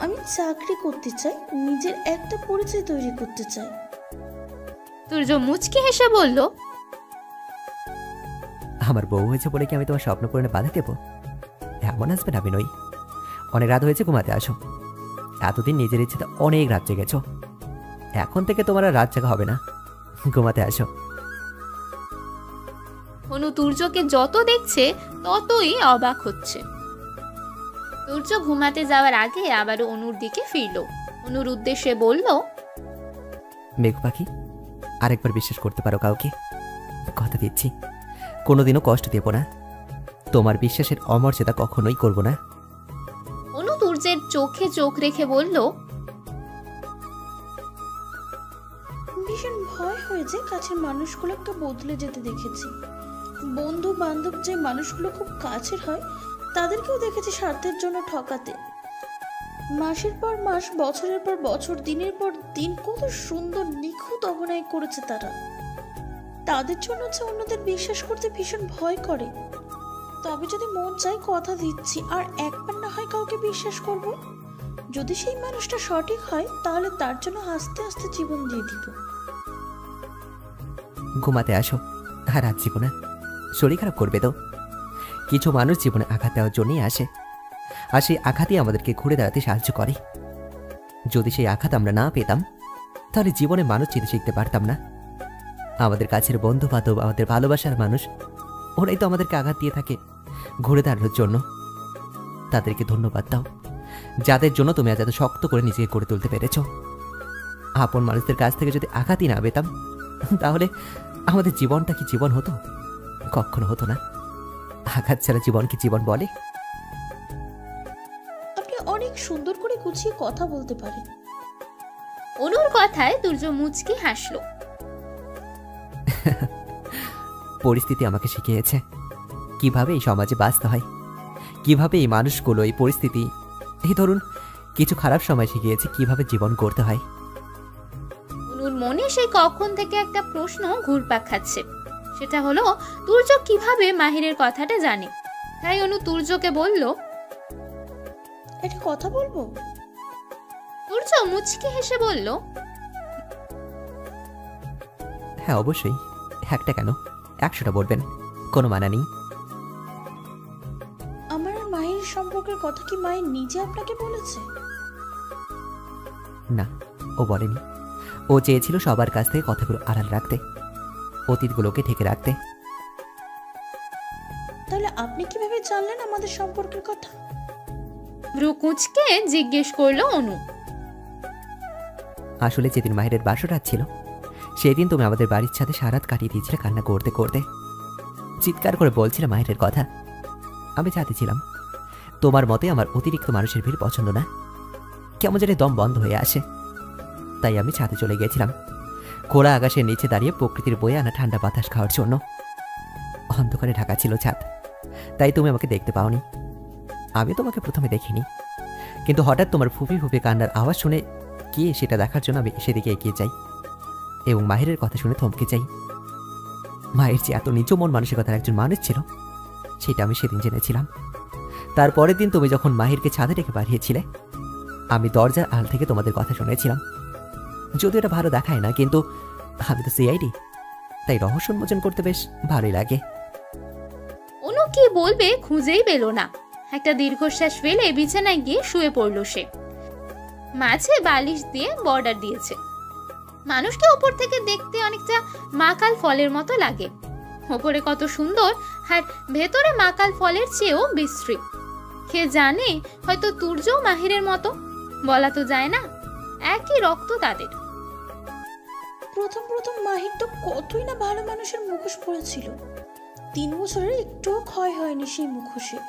আমি চাকরি করতে চাই, নিজের একটা পরিচয় তৈরি করতে চাই। তুর্য মুচকি হেসে বলল, আমার বউ হয়েছে বলে কি আমি তোমার স্বপ্ন পূরণে বাধা দেবো? এমন হাসবেন আমি নই। অনেক রাত হয়েছে, ঘুমাতে আসো। এতদিন নিজের ইচ্ছেতে অনেক রাত জেগেছো, এখন থেকে তোমার আর রাত জাগা হবে না, ঘুমাতে আসো। অনু তুর্যকে যত দেখছে ততই অবাক হচ্ছে। তুর্য ঘুমাতে যাওয়ার আগে আবারও অনুর দিকে ফিরল। অনুর উদ্দেশ্যে বলল, মেঘ পাখি, আরেকবার বিশ্বাস করতে পারো কাউকে, কথা দিচ্ছি কোনোদিনও কষ্ট দেব না। তোমার বিশ্বাসের অমর্যাদা কখনোই করব না। অনু তুর্যের চোখে চোখ রেখে বলল, ভীষণ ভয় হয়েছে কাছের মানুষগুলোকে বদলে যেতে দেখেছি। বন্ধু বান্ধব যে মানুষগুলো খুব কাছের হয়, তাদেরকেও দেখেছি স্বার্থের জন্য ঠকাতে। মাসের পর মাস, বছরের পর বছর, দিনের পর দিন কত সুন্দর নিখুঁত অভিনয় করেছে তারা। তাদের জন্য যে অন্যদের বিশ্বাস করতে ভীষণ ভয় করে। তবে যদি মন চায়, কথা দিচ্ছি আর একবার না হয় কাউকে বিশ্বাস করব। যদি সেই মানুষটা সঠিক হয়, তাহলে তার জন্য আস্তে আস্তে জীবন দিয়ে দিব। ঘুমাতে আসো, আর রাত জীবো না, শরীর খারাপ করবে তো। কিছু মানুষ জীবনে আঘাত দেওয়ার জন্যই আসে, আর সেই আঘাতই আমাদেরকে ঘুরে দাঁড়াতে সাহায্য করে। যদি সেই আঘাত আমরা না পেতাম, তাহলে জীবনে মানুষ চিনতে শিখতে পারতাম না। আমাদের কাছের বন্ধু বান্ধব, আমাদের ভালোবাসার মানুষ, ওরাই তো আমাদেরকে আঘাত দিয়ে থাকে ঘুরে দাঁড়ানোর জন্য। তাদেরকে ধন্যবাদ দাও, যাদের জন্য তুমি আজ এত শক্ত করে নিজেকে গড়ে তুলতে পেরেছ। আপন মানুষদের কাছ থেকে যদি আঘাতই না পেতাম, তাহলে আমাদের জীবনটা কি জীবন হতো? কখনো হতো না। আঘাত ছাড়া জীবন কি জীবন বলে? আপনি অনেক সুন্দর করে গুছিয়ে কথা বলতে পারেন। অনুর কথায় তুর্য মুচকি হাসলো। পরিস্থিতি আমাকে শিখিয়েছে কিভাবে এই সমাজে বাঁচতে হয়, কিভাবে এই মানুষগুলো, এই পরিস্থিতি, এই ধরুন কিছু খারাপ সময় শিখিয়েছে কিভাবে জীবন গড়তে হয়। অনুর মনে সেই কখন থেকে একটা প্রশ্ন ঘুরপাক খাচ্ছে। সেটা হলো, তুর্য কিভাবে মাহিরের কথাটা জানে। তাই অনু তুর্যকে বলল, একটা কথা বলবো? তুর্য মুচকি হেসে বলল, হ্যাঁ অবশ্যই, একটা কেন 100টা বলবেন, কোনো মানা নেই। আমার আর মায়ের সম্পর্কের কথা কি মায়ের নিজে আপনাকে বলেছে? না, ও বলেনি। ও চেয়েছিল সবার কাছ থেকে কথাগুলো আড়াল রাখতে, অতীতগুলোকে ঢেকে রাখতে। তাহলে আপনি কিভাবে জানলেন আমাদের সম্পর্কের কথা? ভ্রু কুঁচকে জিজ্ঞেস করলো অনু। আসলে যেদিন মাহিরের বাসর রাত ছিল, সেদিন তুমি আমাদের বাড়ির ছাদে সারাত কাটিয়ে দিয়েছিলে কান্না করতে করতে, চিৎকার করে বলছিলে মাহিরের কথা। আমি ছাদে ছিলাম। তোমার মতে আমার অতিরিক্ত মানুষের ভিড় পছন্দ না, কেমন যেন দম বন্ধ হয়ে আসে। তাই আমি ছাদে চলে গিয়েছিলাম খোলা আকাশের নিচে দাঁড়িয়ে প্রকৃতির বয়ে আনা ঠান্ডা বাতাস খাওয়ার জন্য। অন্ধকারে ঢাকা ছিল ছাদ, তাই তুমি আমাকে দেখতে পাওনি। আমি তোমাকে প্রথমে দেখিনি, কিন্তু হঠাৎ তোমার ফুপি ফুপি কান্নার আওয়াজ শুনে কে সেটা দেখার জন্য আমি সেদিকে এগিয়ে যাই এবং মাহিরের কথা শুনে থমকে যাই। মায়ের যে এত নিচু মন মানসিকতার একজন মানুষ ছিল সেটা আমি সেদিন জেনেছিলাম। তারপরের দিন তুমি যখন মাহিরকে ছাদে ডেকে পাঠিয়েছিলে, আমি দরজার আড়াল থেকে তোমাদের কথা শুনেছিলাম। যদিও এটা ভালো দেখায় না, কিন্তু আমি তো সিআইডি, তাই রহস্য উন্মোচন করতে বেশ ভালোই লাগে। অনু কি বলবে খুঁজেই পেল না। একটা দীর্ঘশ্বাস ফেলে বিছানায় গিয়ে শুয়ে পড়ল সে। মাঝে বালিশ দিয়ে বর্ডার দিয়েছে। মানুষকে ওপর থেকে দেখতে অনেকটা মাকাল ফলের মতো লাগে। ওপরে কত সুন্দর, আর ভেতরে মাকাল ফলের চেয়েও বিশ্রী। কে জানে, হয়তো তুর্যও মাহিরের মতো, বলা তো যায় না। একই রক্ত তাদের। প্রথম প্রথম মাহির তো কতই না ভালো মানুষের মুখোশ পড়েছিল। 3 বছরের একটুও ক্ষয় হয়নি সেই মুখোশে।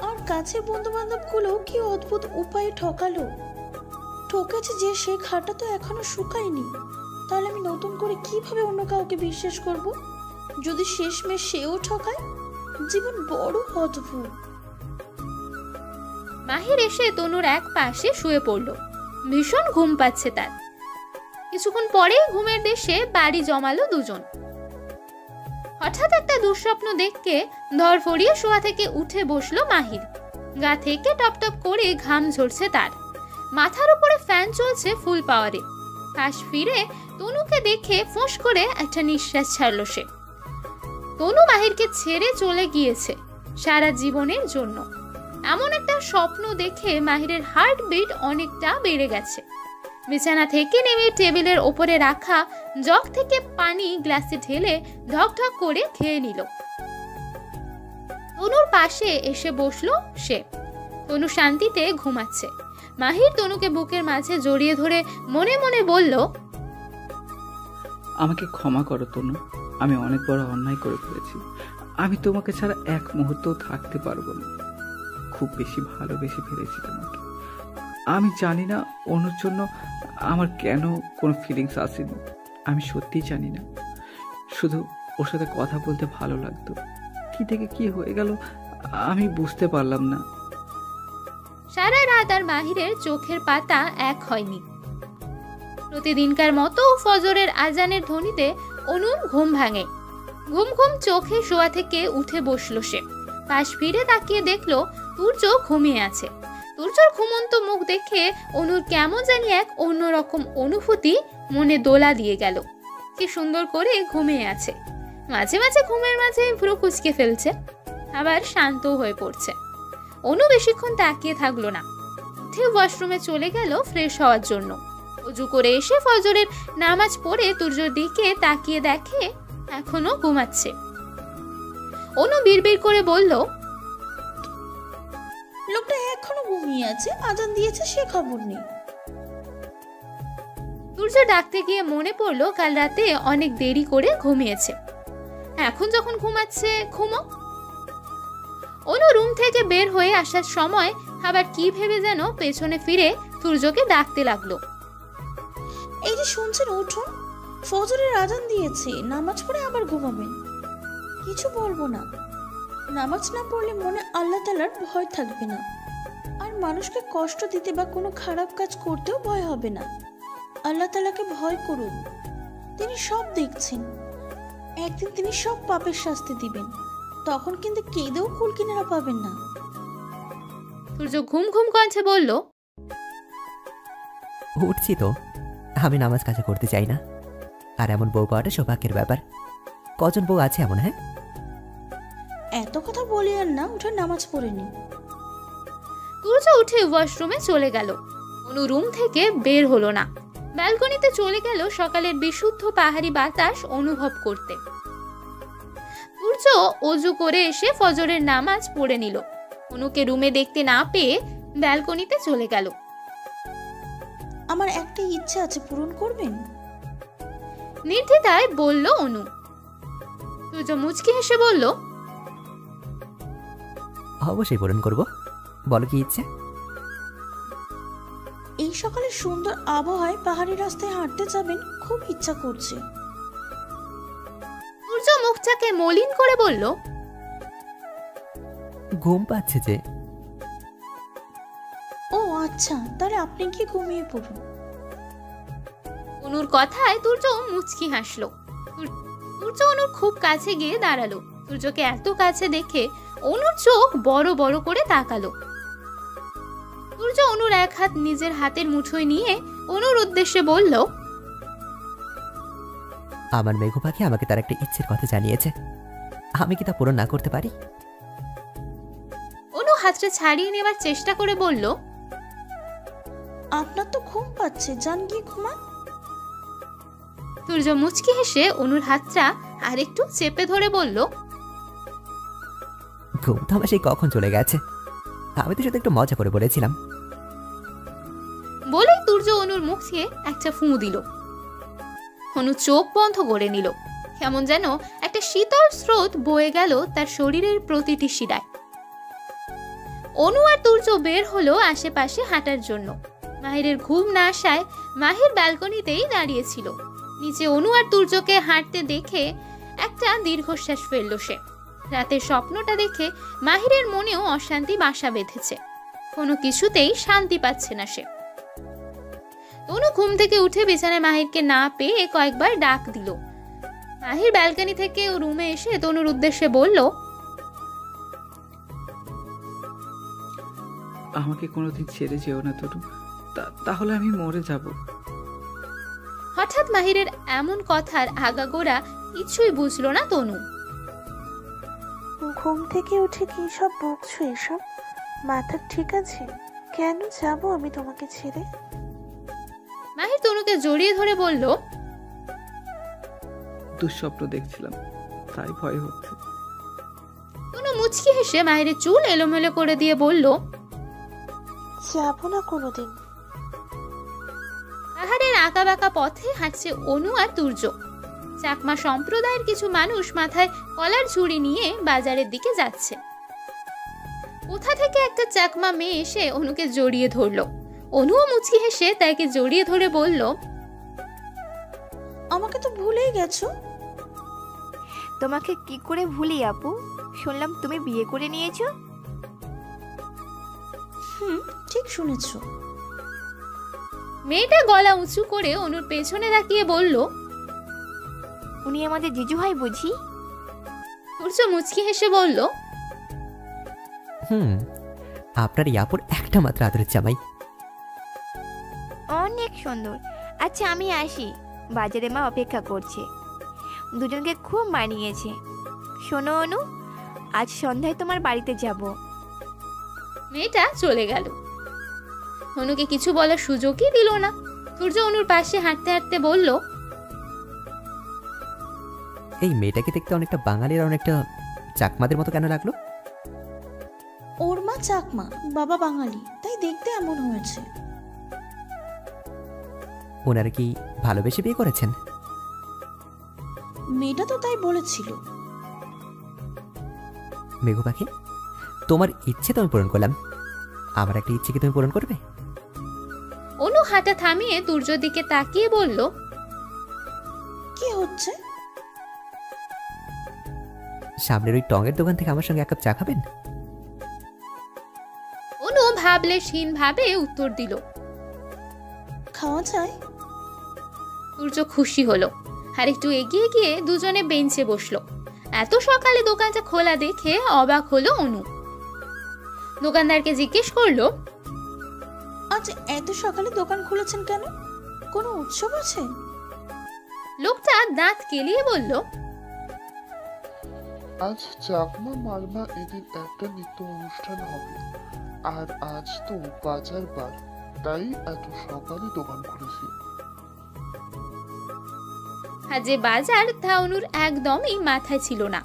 আর কাছের বন্ধু বান্ধব গুলো কি অদ্ভুত উপায়ে ঠকালো। ঠকেছে যে সে খাটা তো এখনো শুকায়নি। তাহলে আমি নতুন করে কিভাবে অন্য কাউকে বিশ্বাস করব? যদি শেষমেশ সেও ঠকায়? জীবন বড় অদ্ভুত। মাহির এসে তনুর এক পাশে শুয়ে পড়ল। ভীষণ ঘুম পাচ্ছে তার। কিছুক্ষণ পরে ঘুমের দেশে বাড়ি জমালো দুজন। হঠাৎ একটা দুঃস্বপ্ন দেখে ধরফড়িয়ে শোয়া থেকে উঠে বসলো মাহির। গা থেকে টপ টপ করে ঘাম ঝরছে তার। মাথার উপরে ফ্যান চলছে ফুল পাওয়ারে। পাশ ফিরে তনুকে দেখে ফোঁস করে একটা নিঃশ্বাস ছাড়লো সে। তনু মাহিরকে ছেড়ে চলে গিয়েছে সারা জীবনের জন্য। এমন একটা স্বপ্ন দেখে মাহিরের হার্টবিট অনেকটা বেড়ে গেছে। বিছানা থেকে নেমে টেবিলের ওপরে রাখা জগ থেকে পানি গ্লাসে ঢেলে ঢক ঢক করে খেয়ে নিল। তনুর পাশে এসে বসলো সে। তনু শান্তিতে ঘুমাচ্ছে। মাহির তনুকে বুকের মাঝে জড়িয়ে ধরে মনে মনে বলল, আমাকে ক্ষমা করো তনু, আমি অনেক বড় অন্যায় করে ফেলেছি। আমি তোমাকে ছাড়া এক মুহূর্তও থাকতে পারবো না। খুব বেশি ভালোবেসে ফেলেছি তোমাকে। আমি জানি না অনুর জন্য আমার কেন কোনো ফিলিংস আসেনি। আমি সত্যিই জানি না। শুধু ওর সাথে কথা বলতে ভালো লাগতো। কি থেকে কি হয়ে গেল আমি বুঝতে পারলাম না। সারা রাত আর মাহিরের চোখের পাতা এক হয়নি। প্রতিদিনকার মতো ফজরের আজানের ধ্বনিতে অনুর ঘুম ভাঙে। ঘুম ঘুম চোখে শোয়া থেকে উঠে বসলো সে। পাশ ফিরে তাকিয়ে দেখলো তুর্য ঘুমিয়ে আছে। তুর্যর ঘুমন্ত মুখ দেখে অনুর কেমন জানি এক অন্যরকম অনুভূতি মনে দোলা দিয়ে গেল। কি সুন্দর করে ঘুমিয়ে আছে। মাঝে মাঝে ঘুমের মাঝে ভ্রু কুঁচকে ফেলছে, আবার শান্ত হয়ে পড়ছে। অনু বেশিক্ষণ তাকিয়ে থাকলো না। উঠে ওয়াশরুমে চলে গেল ফ্রেশ হওয়ার জন্য। উজু করে এসে ফজরের নামাজ পড়ে তুর্যর দিকে তাকিয়ে দেখে এখনো ঘুমাচ্ছে। অনু বিড়বিড় করে বলল, লোকটা এখনো ঘুমিয়ে আছে, আজান দিয়েছে সে খবর নেই। তুর্য ডাকতে গিয়ে মনে পড়লো কাল রাতে অনেক দেরি করে ঘুমিয়েছে। এখন যখন ঘুমাচ্ছে ঘুমো। অনু রুম থেকে বের হয়ে আসার সময় আবার কি ভেবে যেন পেছনে ফিরে তুর্যকে ডাকতে লাগলো। এই যে শুনছেন, উঠুন, ফজরের আজান দিয়েছে, নামাজ পড়ে আবার ঘুমাবেন। কিছু বলবো না। নামাজ না পড়লে মনে আল্লাহ তাআলার ভয় থাকবে না, আর মানুষকে কষ্ট দিতে বা কোনো খারাপ কাজ করতেও ভয় হবে না। আল্লাহ তাআলাকে ভয় করুন, তিনি সব দেখছেন। একদিন তিনি সব পাপের শাস্তি দিবেন, তখন কিন্তু কেঁদেও কুল কিনারা পাবেন না। তুর্য ঘুম ঘুম কণ্ঠে বলল, উঠছি তো, আমি নামাজ কাজা করতে চাই না। আর এমন বউ পাওয়াটা সৌভাগ্যের ব্যাপার। কজন বউ আছে এমন? হ্যাঁ, এত কথা বলিয়েন না, উঠে নামাজ পড়ে নিন। তুর্য উঠে ওয়াশরুমে চলে গেল। অনু রুম থেকে বের হলো না। ব্যালকনিতে চলে গেল সকালের বিশুদ্ধ পাহাড়ি বাতাস অনুভব করতে। তুর্য ওযু করে এসে ফজরের নামাজ পড়ে নিল। অনুকে রুমে দেখতে না পেয়ে ব্যালকনিতে চলে গেল। আমার একটা ইচ্ছা আছে, পূরণ করবেন? নির্দ্বিধায় বলল অনু। সূর্য মুচকি হেসে বলল, অবশ্যই পূরণ করব, বলো কি ইচ্ছে। এই সকালে সুন্দর আবহাওয়ায় পাহাড়ি রাস্তায় হাঁটতে যাবেন, খুব ইচ্ছা করছে। সূর্য মুখটাকে মলিন করে বলল, ঘুম পাচ্ছে যে। ও আচ্ছা, তাহলে আপনি কি ঘুমিয়ে পড়ুন। অনুর কথায় সূর্য মুচকি হাসলো। সূর্য অনুর খুব কাছে গিয়ে দাঁড়ালো। সূর্যকে এত কাছে দেখে অনুর চোখ বড় বড় করে তাকালো। সূর্য অনুর এক হাত নিজের হাতের মুঠোয় নিয়ে অনুর উদ্দেশ্যে বলল, আমার মেঘু পাখি আমাকে তার একটা ইচ্ছের কথা জানিয়েছে, আমি কি তা পূরণ না করতে পারি? অনু হাতটা ছাড়িয়ে নেবার চেষ্টা করে বলল, আপনার তো ঘুম পাচ্ছে, যান গিয়ে ঘুমান। সূর্য মুচকি হেসে অনুর হাতটা আরেকটু চেপে ধরে বলল, ঘুম তো আমার সেই কখন চলে গেছে, আমি তো শুধু একটু মজা করে বলেছিলাম। বলেই সূর্য অনুর মুখে একটা ফুঁ দিল। অনু চোখ বন্ধ করে নিল। কেমন যেন একটা শীতল স্রোত বয়ে গেল তার শরীরের প্রতিটি শিরায়। অনু আর সূর্য বের হলো আশেপাশে হাঁটার জন্য। মাহিরের ঘুম না আসায় মাহির ব্যালকনিতেই দাঁড়িয়েছিল। নিচে অনু আর সূর্যকে হাঁটতে দেখে একটা দীর্ঘশ্বাস ফেলল সে। রাতের স্বপ্নটা দেখে মাহিরের মনেও অশান্তি বাসা বেঁধেছে। কোনো কিছুতেই শান্তি পাচ্ছে না সে। অনু ঘুম থেকে উঠে বিছানায় মাহিরকে না পেয়ে কয়েকবার ডাক দিল। মাহির ব্যালকনি থেকে ও রুমে এসে তনুর উদ্দেশ্যে বলল, আমাকে কোনোদিন ছেড়ে যেও না তনু, তাহলে আমি মরে যাব। হঠাৎ মাহিরের এমন কথার আগাগোড়া কিছুই বুঝলো না তনু। ঘুম থেকে উঠে কি সব বকছো এসব? মাথা ঠিক আছে? কেন যাব আমি তোমাকে ছেড়ে? মাহির তনুকে জড়িয়ে ধরে বলল, দুঃস্বপ্ন দেখছিলাম, তাই ভয় হচ্ছে। তনু মুচকি হেসে মাহিরের চুল এলোমেলো করে দিয়ে বলল, যাব না কোনোদিন। পাহাড়ের আঁকা বাঁকা পথে হাঁটছে অনু আর সূর্য। চাকমা সম্প্রদায়ের কিছু মানুষ মাথায় কলার ঝুড়ি নিয়ে বাজারের দিকে যাচ্ছে। কোথা থেকে একটা চাকমা মেয়ে এসে অনুকে জড়িয়ে ধরলো। অনুও মুচকি হেসে তাকে জড়িয়ে ধরে বলল, আমাকে তো ভুলেই গেছো। তোমাকে কি করে ভুলি আপু? শুনলাম তুমি বিয়ে করে নিয়েছো। ঠিক শুনেছো। মেয়েটা গলা উঁচু করে অনুর পেছনে তাকিয়ে বলল, উনি আমাদের জিজু ভাই বুঝি? সূর্য মুচকি হেসে বলল, আপনার ইয়াপুর একটা মাত্র আদরের জামাই। অনেক সুন্দর। আচ্ছা আমি আসি, বাজারে মা অপেক্ষা করছে। দুজনকে খুব মানিয়েছে। শোনো অনু, আজ সন্ধ্যায় তোমার বাড়িতে যাব। মেয়েটা চলে গেল। অনুকে কিছু বলার সুযোগই দিল না। সূর্য অনুর পাশে হাঁটতে হাঁটতে বলল, এই মেয়েটাকে দেখতে অনেকটা বাঙালির অনেকটা চাকমাদের মতো কেন লাগলো? ওর মা চাকমা, বাবা বাঙালি, তাই দেখতে এমন হয়েছে। ওনারা কি ভালোবেসে বিয়ে করেছেন? মেয়েটা তো তাই বলেছিল। মেঘু পাখি, তোমার ইচ্ছে তো আমি পূরণ করলাম, আমার একটা ইচ্ছে কি তুমি পূরণ করবে? অনু হাঁটা থামিয়ে সূর্যর দিকে তাকিয়ে বলল, কি হচ্ছে? সামনের ওই টঙের দোকান থেকে আমার সঙ্গে এক কাপ চা খাবেন? অনু ভাবলেশহীন ভাবে উত্তর দিল, খাওয়া যায়। সূর্য খুশি হলো আর একটু এগিয়ে গিয়ে দুজনে বেঞ্চে বসলো। এত সকালে দোকানটা খোলা দেখে অবাক হলো অনু। দোকানদারকে জিজ্ঞেস করলো, আজ এত সকালে দোকান খুলেছেন কেন? কোনো উৎসব আছে? লোকটা দাঁত কেলিয়ে বলল, আজ চাকমা মালমা এদের একটা নৃত্য অনুষ্ঠান হবে, আর আজ তো বাজার বার, তাই এত সকালে দোকান খুলেছি। আর যে বাজার তা অনুর একদমই মাথায় ছিল না।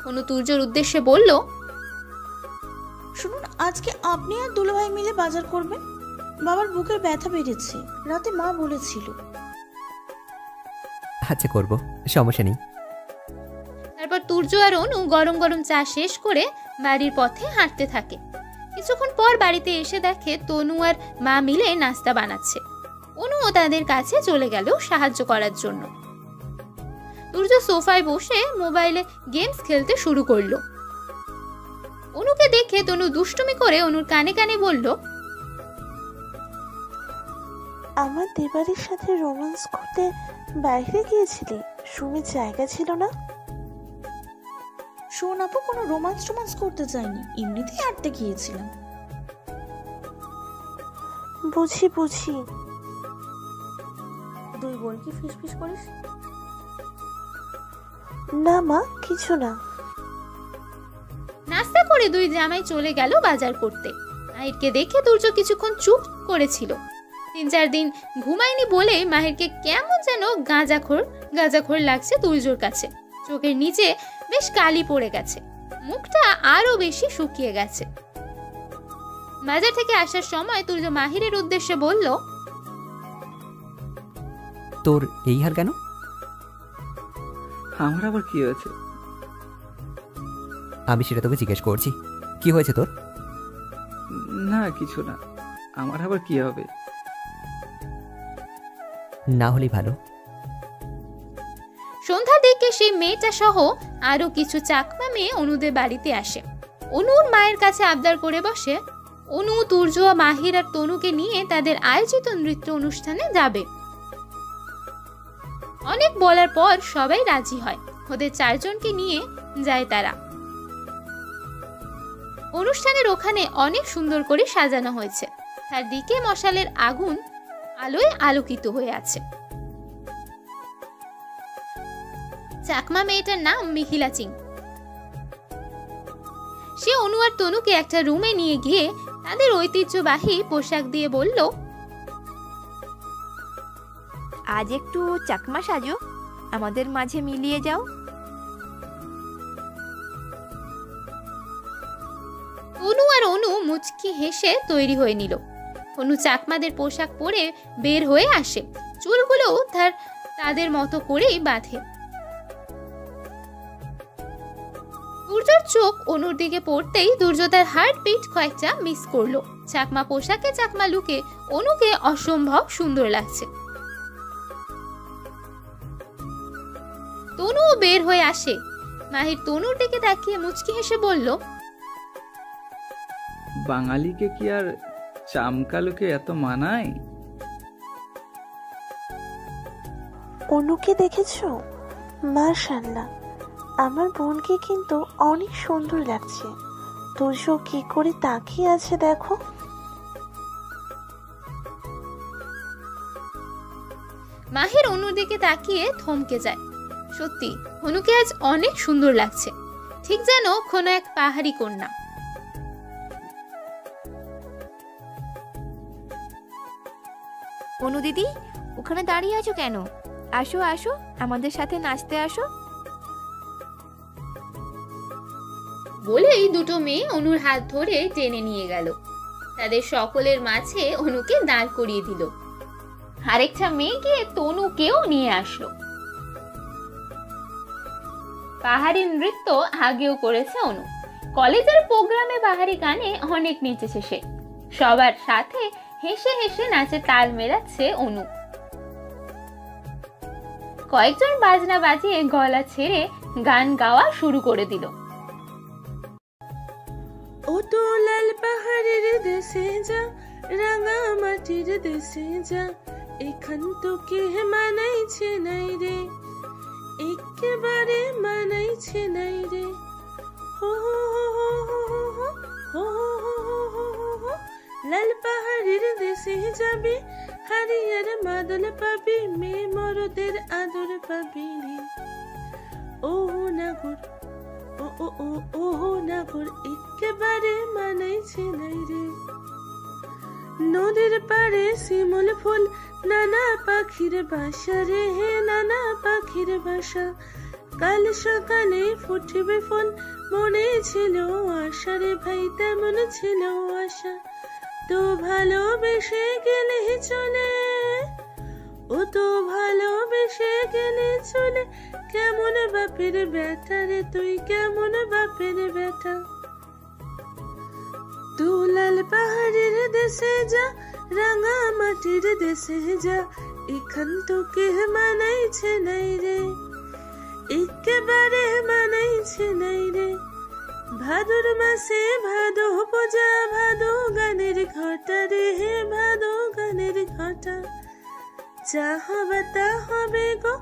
অনু সূর্যর উদ্দেশ্যে বলল, শুনুন, আজকে আপনি আর দুলাভাই মিলে বাজার করবেন। বাবার বুকের ব্যথা বেড়েছে, রাতে মা বলেছিল। আচ্ছা করব, সমস্যা নেই। তারপর তুর্য আর অনু গরম গরম চা শেষ করে বাড়ির পথে হাঁটতে থাকে। কিছুক্ষণ পর বাড়িতে এসে দেখে তনু আর মা মিলে নাস্তা বানাচ্ছে। অনুও তাদের কাছে চলে গেল সাহায্য করার জন্য। তুর্য সোফায় বসে মোবাইলে গেমস খেলতে শুরু করলো। অনুকে দেখে তনু দুষ্টুমি করে অনুর কানে কানে বলল, আমার দেবারের সাথে রোম্যান্স করতে বাইরে গিয়েছিলি, রুমে জায়গা ছিল না? শোন আপু, কোনো রোমান্স করতে যাইনি, এমনিতেই হাঁটতে গিয়েছিলাম। বুঝি বুঝি। তুই বল কি ফিসফিস করিস? না মা, কিছু না। নাস্তা করে দুই জামাই চলে গেল বাজার করতে। মাহিরকে দেখে তুর্য কিছুক্ষণ চুপ করেছিল। 3-4 দিন ঘুমায়নি বলে মাহিরকে কেমন যেন গাঁজাখোর লাগছে তুর্যর কাছে। চোখের নিচে বেশ কালি পড়ে গেছে, মুখটা আরো বেশি শুকিয়ে গেছে। বাজার থেকে আসার সময় তুর্য মাহিরের উদ্দেশ্যে বলল, তোর এই হাল কেন? আমার আবার কি হয়েছে? আমি সেটা তোকে জিজ্ঞেস করছি, কি হয়েছে তোর? না কিছু না, আমার আবার কি হবে? না হলেই ভালো। সন্ধ্যার দিকে সেই মেয়েটা সহ আরো কিছু চাকমা মেয়ে অনুদের বাড়িতে আসে। অনুর মায়ের কাছে আবদার করে বসে অনু, তুর্য, মাহির আর তনুকে নিয়ে তাদের আয়োজিত নৃত্য অনুষ্ঠানে যাবে। অনেক বলার পর সবাই রাজি হয়। ওদের 4 জনকে নিয়ে যায় তারা। অনুষ্ঠানের ওখানে অনেক সুন্দর করে সাজানো হয়েছে। তার দিকে মশালের আগুন আলোয় আলোকিত হয়ে আছে। চাকমা মেয়েটার নাম মিহিলা চিং। সে অনু আর তনুকে একটা রুমে নিয়ে গিয়ে তাদের ঐতিহ্যবাহী পোশাক দিয়ে বলল, আজ একটু চাকমা সাজো, আমাদের মাঝে মিলিয়ে যাও। তনু আর অনু মুচকি হেসে তৈরি হয়ে নিল। অনু চাকমাদের পোশাক পরে বের হয়ে আসে, চুলগুলো তাদের মতো করেই বাঁধে। দুর্যোর চোখ অনুর দিকে পড়তেই দুর্য তার হার্টবিট কয়েকটা মিস করলো। চাকমা পোশাকে চাকমা লুকে অনুকে অসম্ভব সুন্দর লাগছে। তনু বের হয়ে আসে। মাহির তনুর দিকে তাকিয়ে মুচকি হেসে বলল, বাঙালিকে কি আর চামকালুকে এত মানায়? অনুকে দেখেছো? মাশাআল্লাহ, আমার বোনকে কিন্তু অনেক সুন্দর লাগছে। তুর্য কি করে তাকিয়ে আছে দেখো। মাহির অনুর দিকে তাকিয়ে থমকে যায়। সত্যি অনুকে আজ অনেক সুন্দর লাগছে, ঠিক যেন কোনো এক পাহাড়ি কন্যা। অনু দিদি, ওখানে দাঁড়িয়ে আছো কেন? আসো আসো, আমাদের সাথে নাচতে আসো। বলেই দুটো মেয়ে অনুর হাত ধরে টেনে নিয়ে গেল। তাদের সকলের মাঝে অনুকে দাঁড় করিয়ে দিল। আরেকটা মেয়ে গিয়ে তনুকেও নিয়ে আসলো। পাহাড়ি নৃত্য আগেও করেছে অনু। কলেজের প্রোগ্রামে পাহাড়ি গানে অনেক নেচেছে সে। সবার সাথে হেসে হেসে নাচে তাল মেলাচ্ছে অনু। কয়েকজন বাজনা বাজিয়ে গলা ছেড়ে গান গাওয়া শুরু করে দিল। ও তো লাল পাহাড়ের দেশে যা, রাঙা মাটির দেশে যা, এখান তো কে মানাইছে নাই রে, একেবারে মানাইছে নাই রে। হো হো হো হো হো হো হো হো, লাল পাহাড়ের দেশে যাবি, হারিয়ার মাদল পাবি, মেয়ে মরদের আদর পাবি রে। ও নাগর, ও ও ও ও নাগর, একেবারে মানাইছে নাই রে। নদীর পাড়ে শিমুল ফুল, নানা পাখির বাসা রে, হে নানা পাখির বাসা। কাল সকালে ফুটবে ফুল, মনে ছিল আশা রে ভাই, তেমন ছিল আশা। তো ভালোবেসে গেলে চলে, ও তো ভালোবেসে গেলে কেমন বাপের বেটা রে তুই, কেমন বাপের বেটা। দুলাল পাহাড়ের দেশে যা, রাঙা মাটির দেশে যা, এখান তোকে মানাইছে নাই রে, একেবারে মানাইছে নাই রে। ভাদর মাসে ভাদো পূজা, ভাদো গানের ঘটা রে, ভাদো গানের ঘটা। যা হবে তা হবে গো,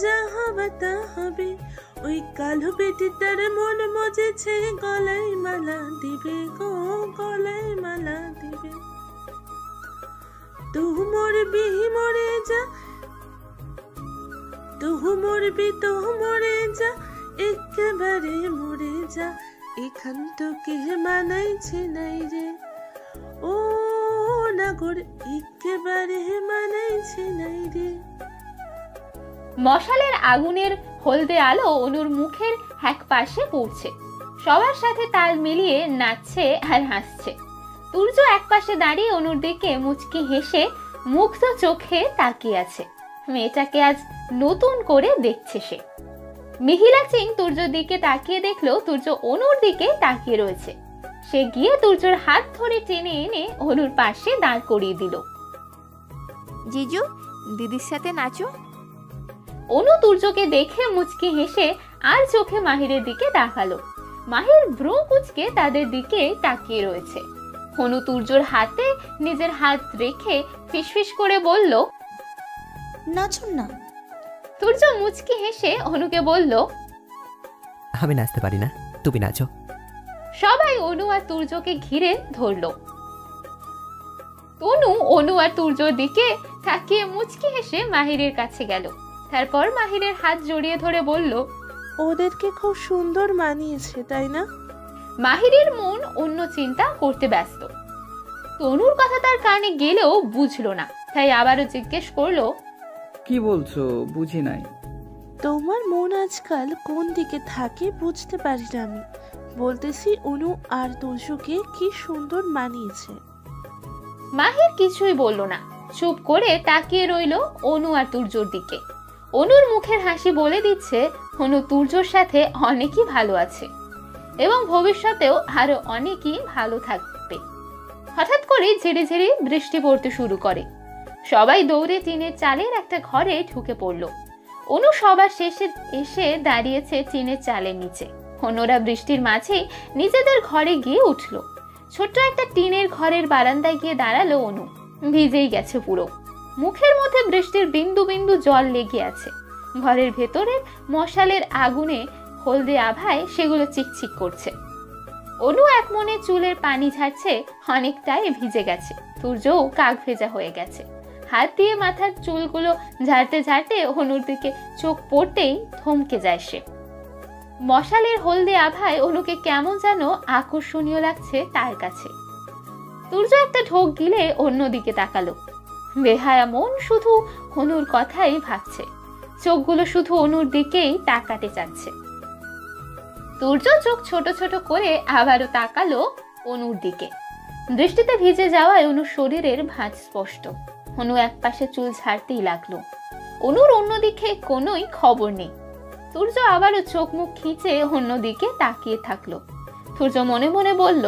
যা হবে তা হবে। ওই কালো বেটিটার মন মজেছে, গলায় মালা দিবে গো, গলায় মালা দিবে। তুহু মরবি মরে যা, তুহু মরবি তো মরে যা, একেবারে মরে যা, এখান তোকে মানাইছে নাই রে। ও নাগর একেবারে মানাইছে নাই রে। মশালের আগুনের হলদে আলো অনুর মুখের এক পাশে পড়ছে, সবার সাথে তাল মিলিয়ে নাচছে আর হাসছে। তুর্য এক পাশে দাঁড়িয়ে অনুর দিকে মুচকি হেসে মুগ্ধ চোখে তাকিয়ে আছে। মেয়েটাকে আজ নতুন করে দেখছে সে। মিহিলা সিং তুর্যর দিকে তাকিয়ে দেখলো তুর্য অনুর দিকে তাকিয়ে রয়েছে। সে গিয়ে তুর্যর হাত ধরে টেনে এনে অনুর পাশে দাঁড় করিয়ে দিল। জিজু, দিদির সাথে নাচো। অনু তুর্যকে দেখে মুচকি হেসে আর চোখে মাহিরের দিকে তাকালো। মাহির ভ্রু কুঁচকে তাদের দিকে তাকিয়ে রয়েছে। অনু তুর্যর হাতে নিজের হাত রেখে ফিসফিস করে বলল, নাচুন না। তুর্য মুচকি হেসে অনুকে বলল, আমি নাচতে পারি না, তুমি নাচো। সবাই অনু আর তুর্যকে ঘিরে ধরল। তনু অনু আর তুর্যর দিকে তাকিয়ে মুচকি হেসে মাহিরের কাছে গেল। তারপর মাহিরের হাত জড়িয়ে ধরে বলল, ওদেরকে খুব সুন্দর মানিয়েছে তাই না? মাহিরের মন অন্য চিন্তা করতে ব্যস্ত। তনুর কথা তার কানে গেলেও বুঝলো না, তাই আবারও জিজ্ঞেস করলো, কি বলছো? বুঝি নাই। তোমার মন আজকাল কোন দিকে থাকে বুঝতে পারি না আমি। বলতেছি অনু আর তুর্যকে কি সুন্দর মানিয়েছে। মাহির কিছুই বলল না, চুপ করে তাকিয়ে রইল অনু আর তুর্যর দিকে। অনুর মুখের হাসি বলে দিচ্ছে অনু তুর্যর সাথে অনেকই ভালো আছে এবং ভবিষ্যতেও আরো অনেকই ভালো থাকবে। হঠাৎ করে ঝিরি ঝিরি বৃষ্টি পড়তে শুরু করে। সবাই দৌড়ে টিনের চালের একটা ঘরে ঢুকে পড়ল। অনু সবার শেষে এসে দাঁড়িয়েছে টিনের চালের নিচে। অন্যরা বৃষ্টির মাঝে নিজেদের ঘরে গিয়ে উঠল। ছোট্ট একটা টিনের ঘরের বারান্দায় গিয়ে দাঁড়ালো অনু। ভিজেই গেছে পুরো, মুখের মধ্যে বৃষ্টির বিন্দু বিন্দু জল লেগে আছে। ঘরের ভেতরে মশালের আগুনে হলদে আভায় সেগুলো চিকচিক করছে। অনু এক মনে চুলের পানি ঝাড়ছে, অনেকটাই ভিজে গেছে। তুর্যও কাক ভেজা হয়ে গেছে। হাত দিয়ে মাথার চুলগুলো ঝাড়তে ঝাড়তে অনুর দিকে চোখ পড়তেই থমকে যায় সে। মশালের হলদে আভায় অনুকে কেমন যেন আকর্ষণীয় লাগছে তার কাছে। তুর্য একটা ঢোক গিলে অন্যদিকে তাকালো। বেহায়া মন শুধু অনুর কথাই ভাবছে, চোখগুলো শুধু অনুর দিকেই তাকাতে চাচ্ছে। তুর্য চোখ ছোট ছোট করে আবারও তাকালো অনুর দিকে। দৃষ্টিতে ভিজে যাওয়ায় অনুর শরীরের ভাঁজ স্পষ্ট। অনু এক পাশে চুল ঝাড়তেই লাগলো। অনুর অন্যদিকে কোনোই খবর নেই। তুর্য আবারও চোখ মুখ খিচে অন্যদিকে তাকিয়ে থাকলো। তুর্য মনে মনে বলল,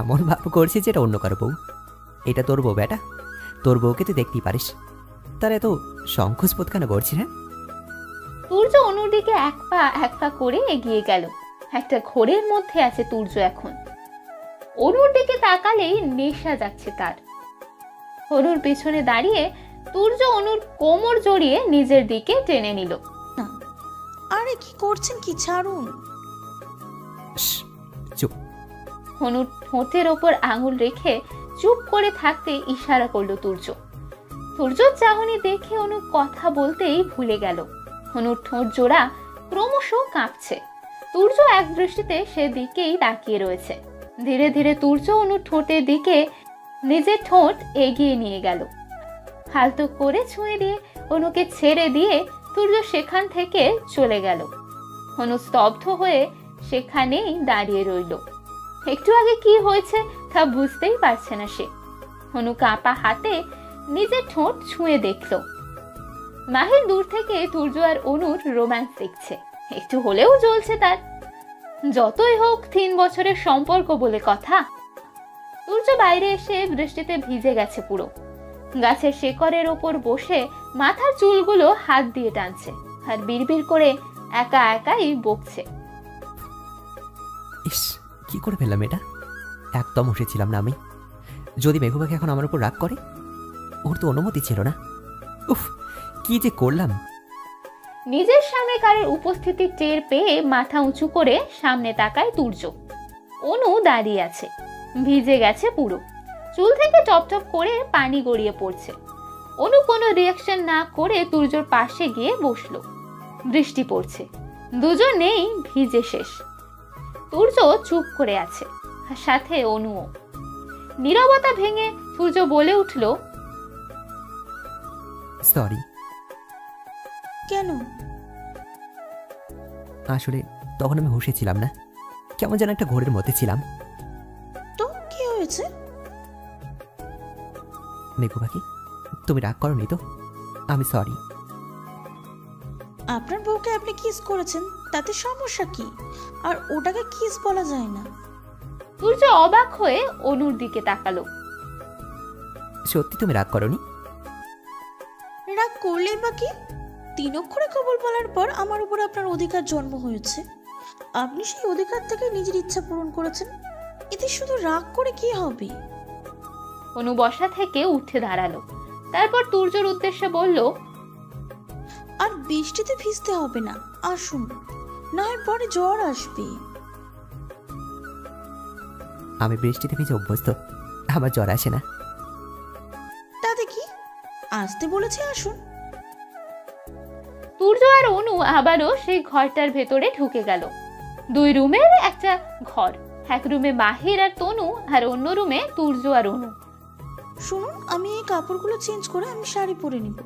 এমন ভাব করছি যেটা অন্য কারো বউ। এটা তোর বউ বেটা, তোর বউকে তুই দেখতেই পারিস, তার এত সংকোচ বোধ কেন করছিস? হ্যাঁ। তুর্য অনুর দিকে এক পা করে এগিয়ে গেল। একটা ঘোরের মধ্যে আছে তুর্য এখন। অনুর দিকে তাকালেই নেশা যাচ্ছে তার। অনুর পিছনে দাঁড়িয়ে তুর্য অনুর কোমর জড়িয়ে নিজের দিকে টেনে নিল। আরে কি করছেন, কি ছাড়ুন। চুপ। অনুর ঠোঁটের ওপর আঙুল রেখে চুপ করে থাকতে ইশারা করলো তুর্য। তুর্যর চাহনি দেখে অনু কথা বলতেই ভুলে গেল। অনুর ঠোঁট জোড়া ক্রমশ কাঁপছে। তুর্য এক দৃষ্টিতে সেদিকেই তাকিয়ে রয়েছে। ধীরে ধীরে তুর্য অনুর ঠোঁটের দিকে নিজের ঠোঁট এগিয়ে নিয়ে গেল। হালতো করে ছুঁয়ে দিয়ে অনুকে ছেড়ে দিয়ে তুর্য সেখান থেকে চলে গেল। অনু স্তব্ধ হয়ে সেখানেই দাঁড়িয়ে রইল। একটু আগে কি হয়েছে তা বুঝতেই পারছে না সে। অনু কাঁপা হাতে নিজের ঠোঁট ছুঁয়ে দেখল। মাহির দূর থেকে তুর্য আর অনুর রোম্যান্স দেখছে, একটু হলেও জ্বলছে তার। যতই হোক 3 বছরের সম্পর্ক বলে কথা। তুর্য বাইরে এসে বৃষ্টিতে ভিজে গেছে পুরো। গাছের শেকড়ের ওপর বসে মাথার চুলগুলো হাত দিয়ে টানছে আর বিড়বিড় করে একা একাই বকছে। ইস, কি করে ফেললাম এটা? একদম উঠেছিলাম না আমি। যদি মেঘুবাকে এখন আমার উপর রাগ করে, ওর তো অনুমতি ছিল না। উফ, কি যে করলাম। নিজের সামনে কারোর উপস্থিতি টের পেয়ে মাথা উঁচু করে সামনে তাকায় তুর্য। অনু দাঁড়িয়ে আছে, ভিজে গেছে পুরো, চুল থেকে টপ টপ করে পানি গড়িয়ে পড়ছে। অনু কোনো রিয়াকশন না করে তুর্যর পাশে গিয়ে বসলো। বৃষ্টি পড়ছে, দুজনেই ভিজে শেষ। তুর্য চুপ করে আছে, আর সাথে অনুও। নীরবতা ভেঙে তুর্য বলে উঠল, সরি। কেন? আসলে তখন আমি হুঁশে ছিলাম না, কেমন যেন একটা ঘোরের মধ্যে ছিলাম। তো কি হয়েছে? মেঘুবাকি, তুমি রাগ করোনি তো? আমি সরি। আপনার বউকে আপনি কিস করেছেন, তাতে সমস্যা কি? আর ওটাকে কিস বলা যায় না। তুর্য অবাক হয়ে অনুর দিকে তাকালো। সত্যি তুমি রাগ করোনি? রাগ করলেই বা কি? 3 অক্ষরে কবুল বলার পর আমার উপর আপনার অধিকার জন্ম হয়েছে। আপনি সেই অধিকার থেকে নিজের ইচ্ছা পূরণ করেছেন, এতে শুধু রাগ করে কি হবে? অনু বসা থেকে উঠে দাঁড়ালো, তারপর তুর্যর উদ্দেশ্যে বলল, আর বৃষ্টিতে ভিজতে হবে না, আসুন, না হয় পরে জ্বর আসবে। আমি বৃষ্টিতে ভিজে অভ্যস্ত, আমার জ্বর আসে না। তাতে কি, আসতে বলেছে আসুন। তুর্য আর অনু আবারও সেই ঘরটার ভেতরে ঢুকে গেল। 2 রুমের একটা ঘর, এক রুমে মাহির আর তনু, আর অন্য রুমে তুর্য আর অনু। শুনুন, আমি এই কাপড়গুলো চেঞ্জ করে আমি শাড়ি পরে নিব।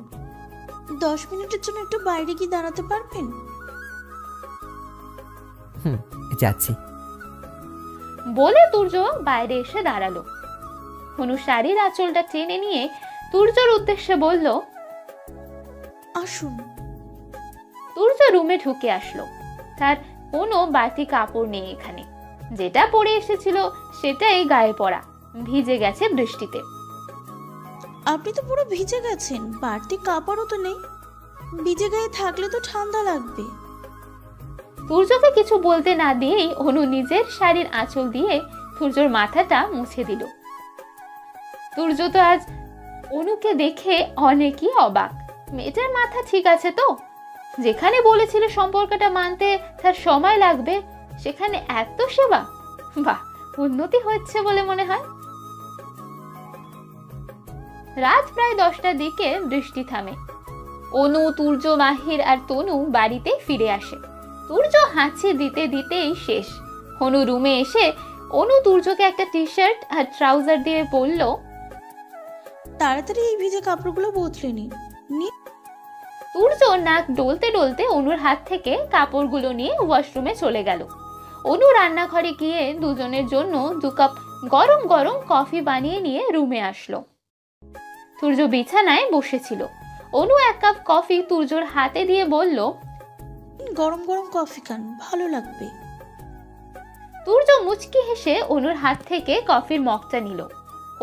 10 মিনিটের জন্য একটু বাইরে কি দাঁড়াতে পারবেন? যাচ্ছি। বলে তুর্য বাইরে এসে দাঁড়ালো। অনু শাড়ির আঁচলটা টেনে নিয়ে তুর্যর উদ্দেশ্যে বলল, আসুন। তুর্য রুমে ঢুকে আসলো। তার কোনো বাড়তি কাপড় নেই এখানে, যেটা পরে এসেছিল সেটাই গায়ে পরা, ভিজে গেছে বৃষ্টিতে। আপনি তো পুরো ভিজে গেছেন, বাড়তি কাপড়ও তো নেই। ভিজে গায়ে থাকলে তো ঠান্ডা লাগবে। তুর্যকে কিছু বলতে না দিয়েই অনু নিজের শাড়ির আঁচল দিয়ে তুর্যর মাথাটা মুছে দিল। তুর্য তো আজ অনুকে দেখে অনেকই অবাক। মেয়েটার মাথা ঠিক আছে তো? যেখানে বলেছিল সম্পর্কটা মানতে তার সময় লাগবে, সেখানে এত সেবা! বাহ, উন্নতি হচ্ছে বলে মনে হয়। রাত প্রায় 10টার দিকে বৃষ্টি থামে। অনু, তুর্য, মাহির আর তনু বাড়িতে ফিরে আসে। তুর্য হাঁচি দিতে দিতেই শেষ। অনু রুমে এসে অনু তুর্যকে একটা টি-শার্ট আর ট্রাউজার দিয়ে বলল, তাড়াতাড়ি এই ভিজে কাপড়গুলো বদলে নিন। তুর্য নাক ডলতে ডলতে অনুর হাত থেকে কাপড়গুলো নিয়ে ওয়াশরুমে চলে গেল। অনু রান্নাঘরে গিয়ে দুজনের জন্য 2 কাপ গরম গরম কফি বানিয়ে নিয়ে রুমে আসলো। তুর্য বিছানায় বসেছিল। অনু 1 কাপ কফি তুর্যর হাতে দিয়ে বলল, গরম গরম কফি খান, ভালো লাগবে। তুর্য মুচকি হেসে অনুর হাত থেকে কফির মগটা নিল।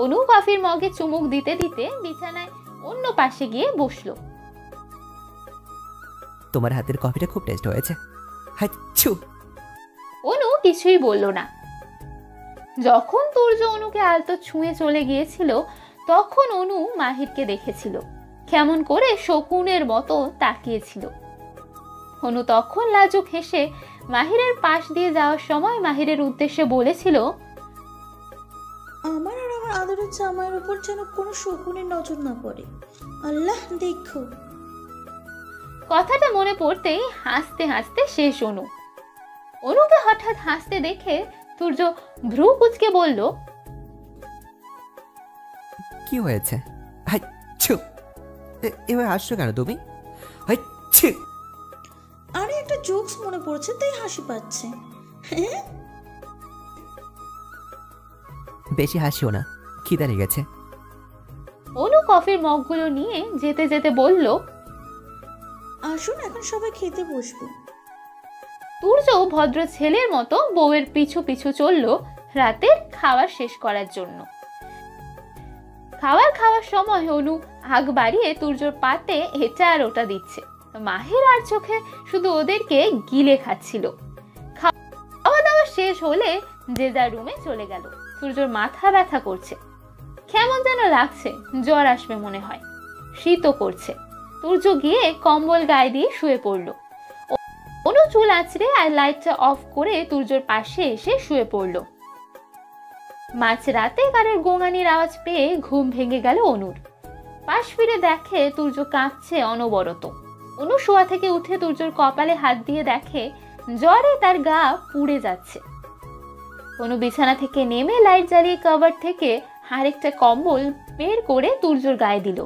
অনু কফির মগে চুমুক দিতে দিতে বিছানায় অন্য পাশে গিয়ে বসলো। তোমার হাতের কফিটা খুব টেস্ট হয়েছে। হাচ্ছু। অনু কিছুই বলল না। যখন তুর্য অনুকে আলতো ছুঁয়ে চলে গিয়েছিল, তখন অনু মাহিরকে দেখেছিল, কেমন করে শকুনের মতো তাকিয়েছিল। অনু তখন লাজুক হেসে মাহিরের পাশ দিয়ে যাওয়ার সময় মাহিরের উদ্দেশ্যে বলেছিল, আমার আর আমার আদরের জামাইয়ের উপর যেন কোনো শকুনের নজর না পড়ে, আল্লাহ দেখো। কথাটা মনে পড়তেই হাসতে হাসতে শেষ অনু। অনুকে হঠাৎ হাসতে দেখে তুর্য ভ্রু কুঁচকে বলল, কি হয়েছে? হাচ্ছু। এভাবে হাসছো কেন তুমি? হাচ্ছু। আরে একটা জোকস মনে পড়ছে, তাই হাসি পাচ্ছে। বেশি হাসিও না, খিদে লেগেছে। অনু কফির মগগুলো নিয়ে যেতে যেতে বলল, আসুন এখন সবাই খেতে বসবো। তুর্য ভদ্র ছেলের মতো বউয়ের পিছু পিছু চলল রাতের খাবার শেষ করার জন্য। খাওয়ার সময় অনু আগ বাড়িয়ে তুর্যর পাতে এটা আর ওটা দিচ্ছে। মাহির আর চোখে শুধু ওদেরকে গিলে খাচ্ছিল। খাওয়া দাওয়া শেষ হলে যে যার রুমে চলে গেল। তুর্যর মাথা ব্যথা করছে, কেমন যেন লাগছে, জ্বর আসবে মনে হয়, শীতও করছে। তুর্য গিয়ে কম্বল গায়ে দিয়ে শুয়ে পড়ল। অনু চুল আঁচড়ে আর লাইটটা অফ করে তুর্যর পাশে এসে শুয়ে পড়ল। মাঝ রাতে কারোর গোঙানির আওয়াজ পেয়ে ঘুম ভেঙে গেল অনুর। পাশ ফিরে দেখে তুর্য কাঁপছে অনবরত। অনু শোয়া থেকে উঠে তুর্যর কপালে হাত দিয়ে দেখে জ্বরে তার গা পুড়ে যাচ্ছে। অনু বিছানা থেকে নেমে লাইট জ্বালিয়ে কভার থেকে আরেকটা কম্বল বের করে তুর্যর গায়ে দিল।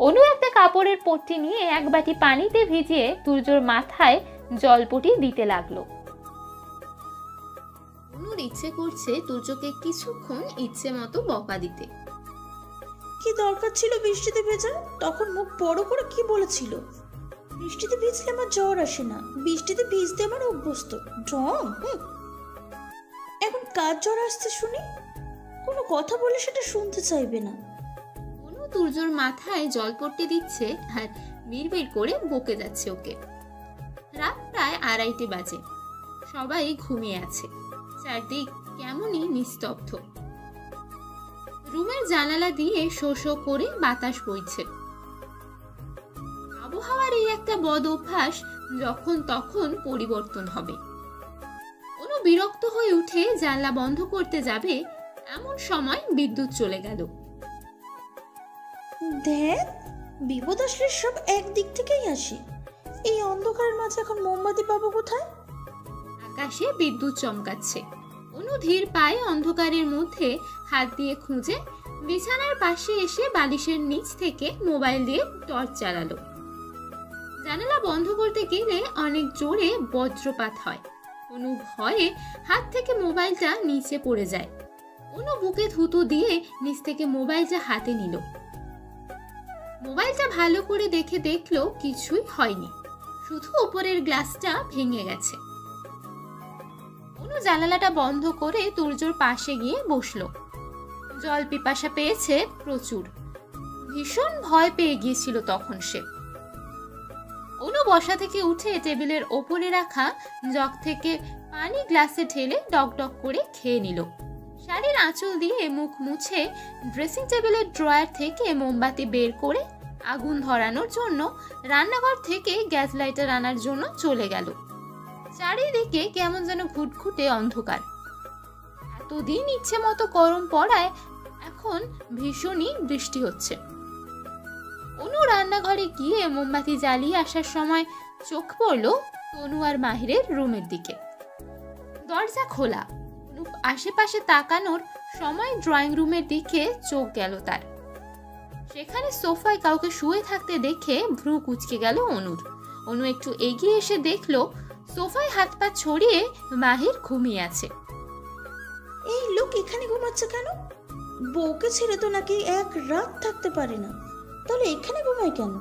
অনু একটা কাপড়ের পট্টি নিয়ে এক বাটি পানিতে ভিজিয়ে তুর্যর মাথায় জলপটি দিতে লাগলো। অনুর ইচ্ছে করছে তুর্যকে কিছুক্ষণ ইচ্ছে মতো বকা দিতে। কি দরকার ছিল বৃষ্টিতে ভেজা? তখন মুখ বড় করে কি বলেছিল? বৃষ্টিতে ভিজলে আমার জ্বর আসে না, বৃষ্টিতে ভিজতে আমার অভ্যস্ত। ঢং। এখন কার জ্বর আসছে শুনি? কোনো কথা বলে সেটা শুনতে চাইবে না। অনু তুর্যর মাথায় জলপট্টি দিচ্ছে আর বিড়বিড় করে বকে যাচ্ছে ওকে। রাত প্রায় 2:30 বাজে। সবাই ঘুমিয়ে আছে। চারদিক কেমনই নিস্তব্ধ। রুমের জানালা দিয়ে শো শো করে বাতাস বইছে। আবহাওয়ার এই একটা বদ অভ্যাস যখন তখন পরিবর্তন হবে। অনু বিরক্ত হয়ে উঠে জানলা বন্ধ করতে যাবে, এমন সময় বিদ্যুৎ চলে গেল। দেখ, বিপদ আসলে সব একদিক থেকেই আসে। এই অন্ধকারের মাঝে এখন মোমবাতি পাবো কোথায়? আকাশে বিদ্যুৎ চমকাচ্ছে। অনু ধীর পায়ে অন্ধকারের মধ্যে হাত দিয়ে খুঁজে বিছানার পাশে এসে বালিশের নিচ থেকে মোবাইল দিয়ে টর্চ চালালো। জানালা বন্ধ করতে গেলে অনেক জোরে বজ্রপাত হয়। অনু ভয়ে হাত থেকে মোবাইলটা নিচে পড়ে যায়। অনু বুকে থুতু দিয়ে নিচ থেকে মোবাইলটা হাতে নিল। মোবাইলটা ভালো করে দেখে দেখলো কিছুই হয়নি, শুধু উপরের গ্লাসটা ভেঙে গেছে। অনু জানালাটা বন্ধ করে তুর্যর পাশে গিয়ে বসলো। জল পিপাসা পেয়েছে প্রচুর। ভীষণ ভয় পেয়ে গিয়েছিল তখন সে। অনু বসা থেকে উঠে টেবিলের ওপরে রাখা জগ থেকে পানি গ্লাসে ঢেলে ডক করে খেয়ে নিল। শাড়ির আঁচল দিয়ে মুখ মুছে ড্রেসিং টেবিলের ড্রয়ার থেকে মোমবাতি বের করে আগুন ধরানোর জন্য রান্নাঘর থেকে গ্যাস লাইটার আনার জন্য চলে গেল। চারিদিকে কেমন যেন ঘুটঘুটে অন্ধকার। এতদিন ইচ্ছে মতো গরম পড়ায় এখন ভীষণই বৃষ্টি হচ্ছে। অনু রান্নাঘরে গিয়ে মোমবাতি জ্বালিয়ে আসার সময় চোখ পড়ল তনু আর মাহিরের রুমের দিকে। দরজা খোলা। অনু আশেপাশে তাকানোর সময় ড্রয়িং রুমের দিকে চোখ গেল তার। সেখানে সোফায় কাউকে শুয়ে থাকতে দেখে ভ্রু কুঁচকে গেল অনুর। অনু একটু এগিয়ে এসে দেখলো সোফায় হাত পা ছড়িয়ে মাহির ঘুমিয়ে আছে। এই লোক এখানে ঘুমাচ্ছে কেন? বউকে ছেড়ে তো নাকি এক রাত থাকতে পারে না, তাহলে এখানে ঘুমায় কেন?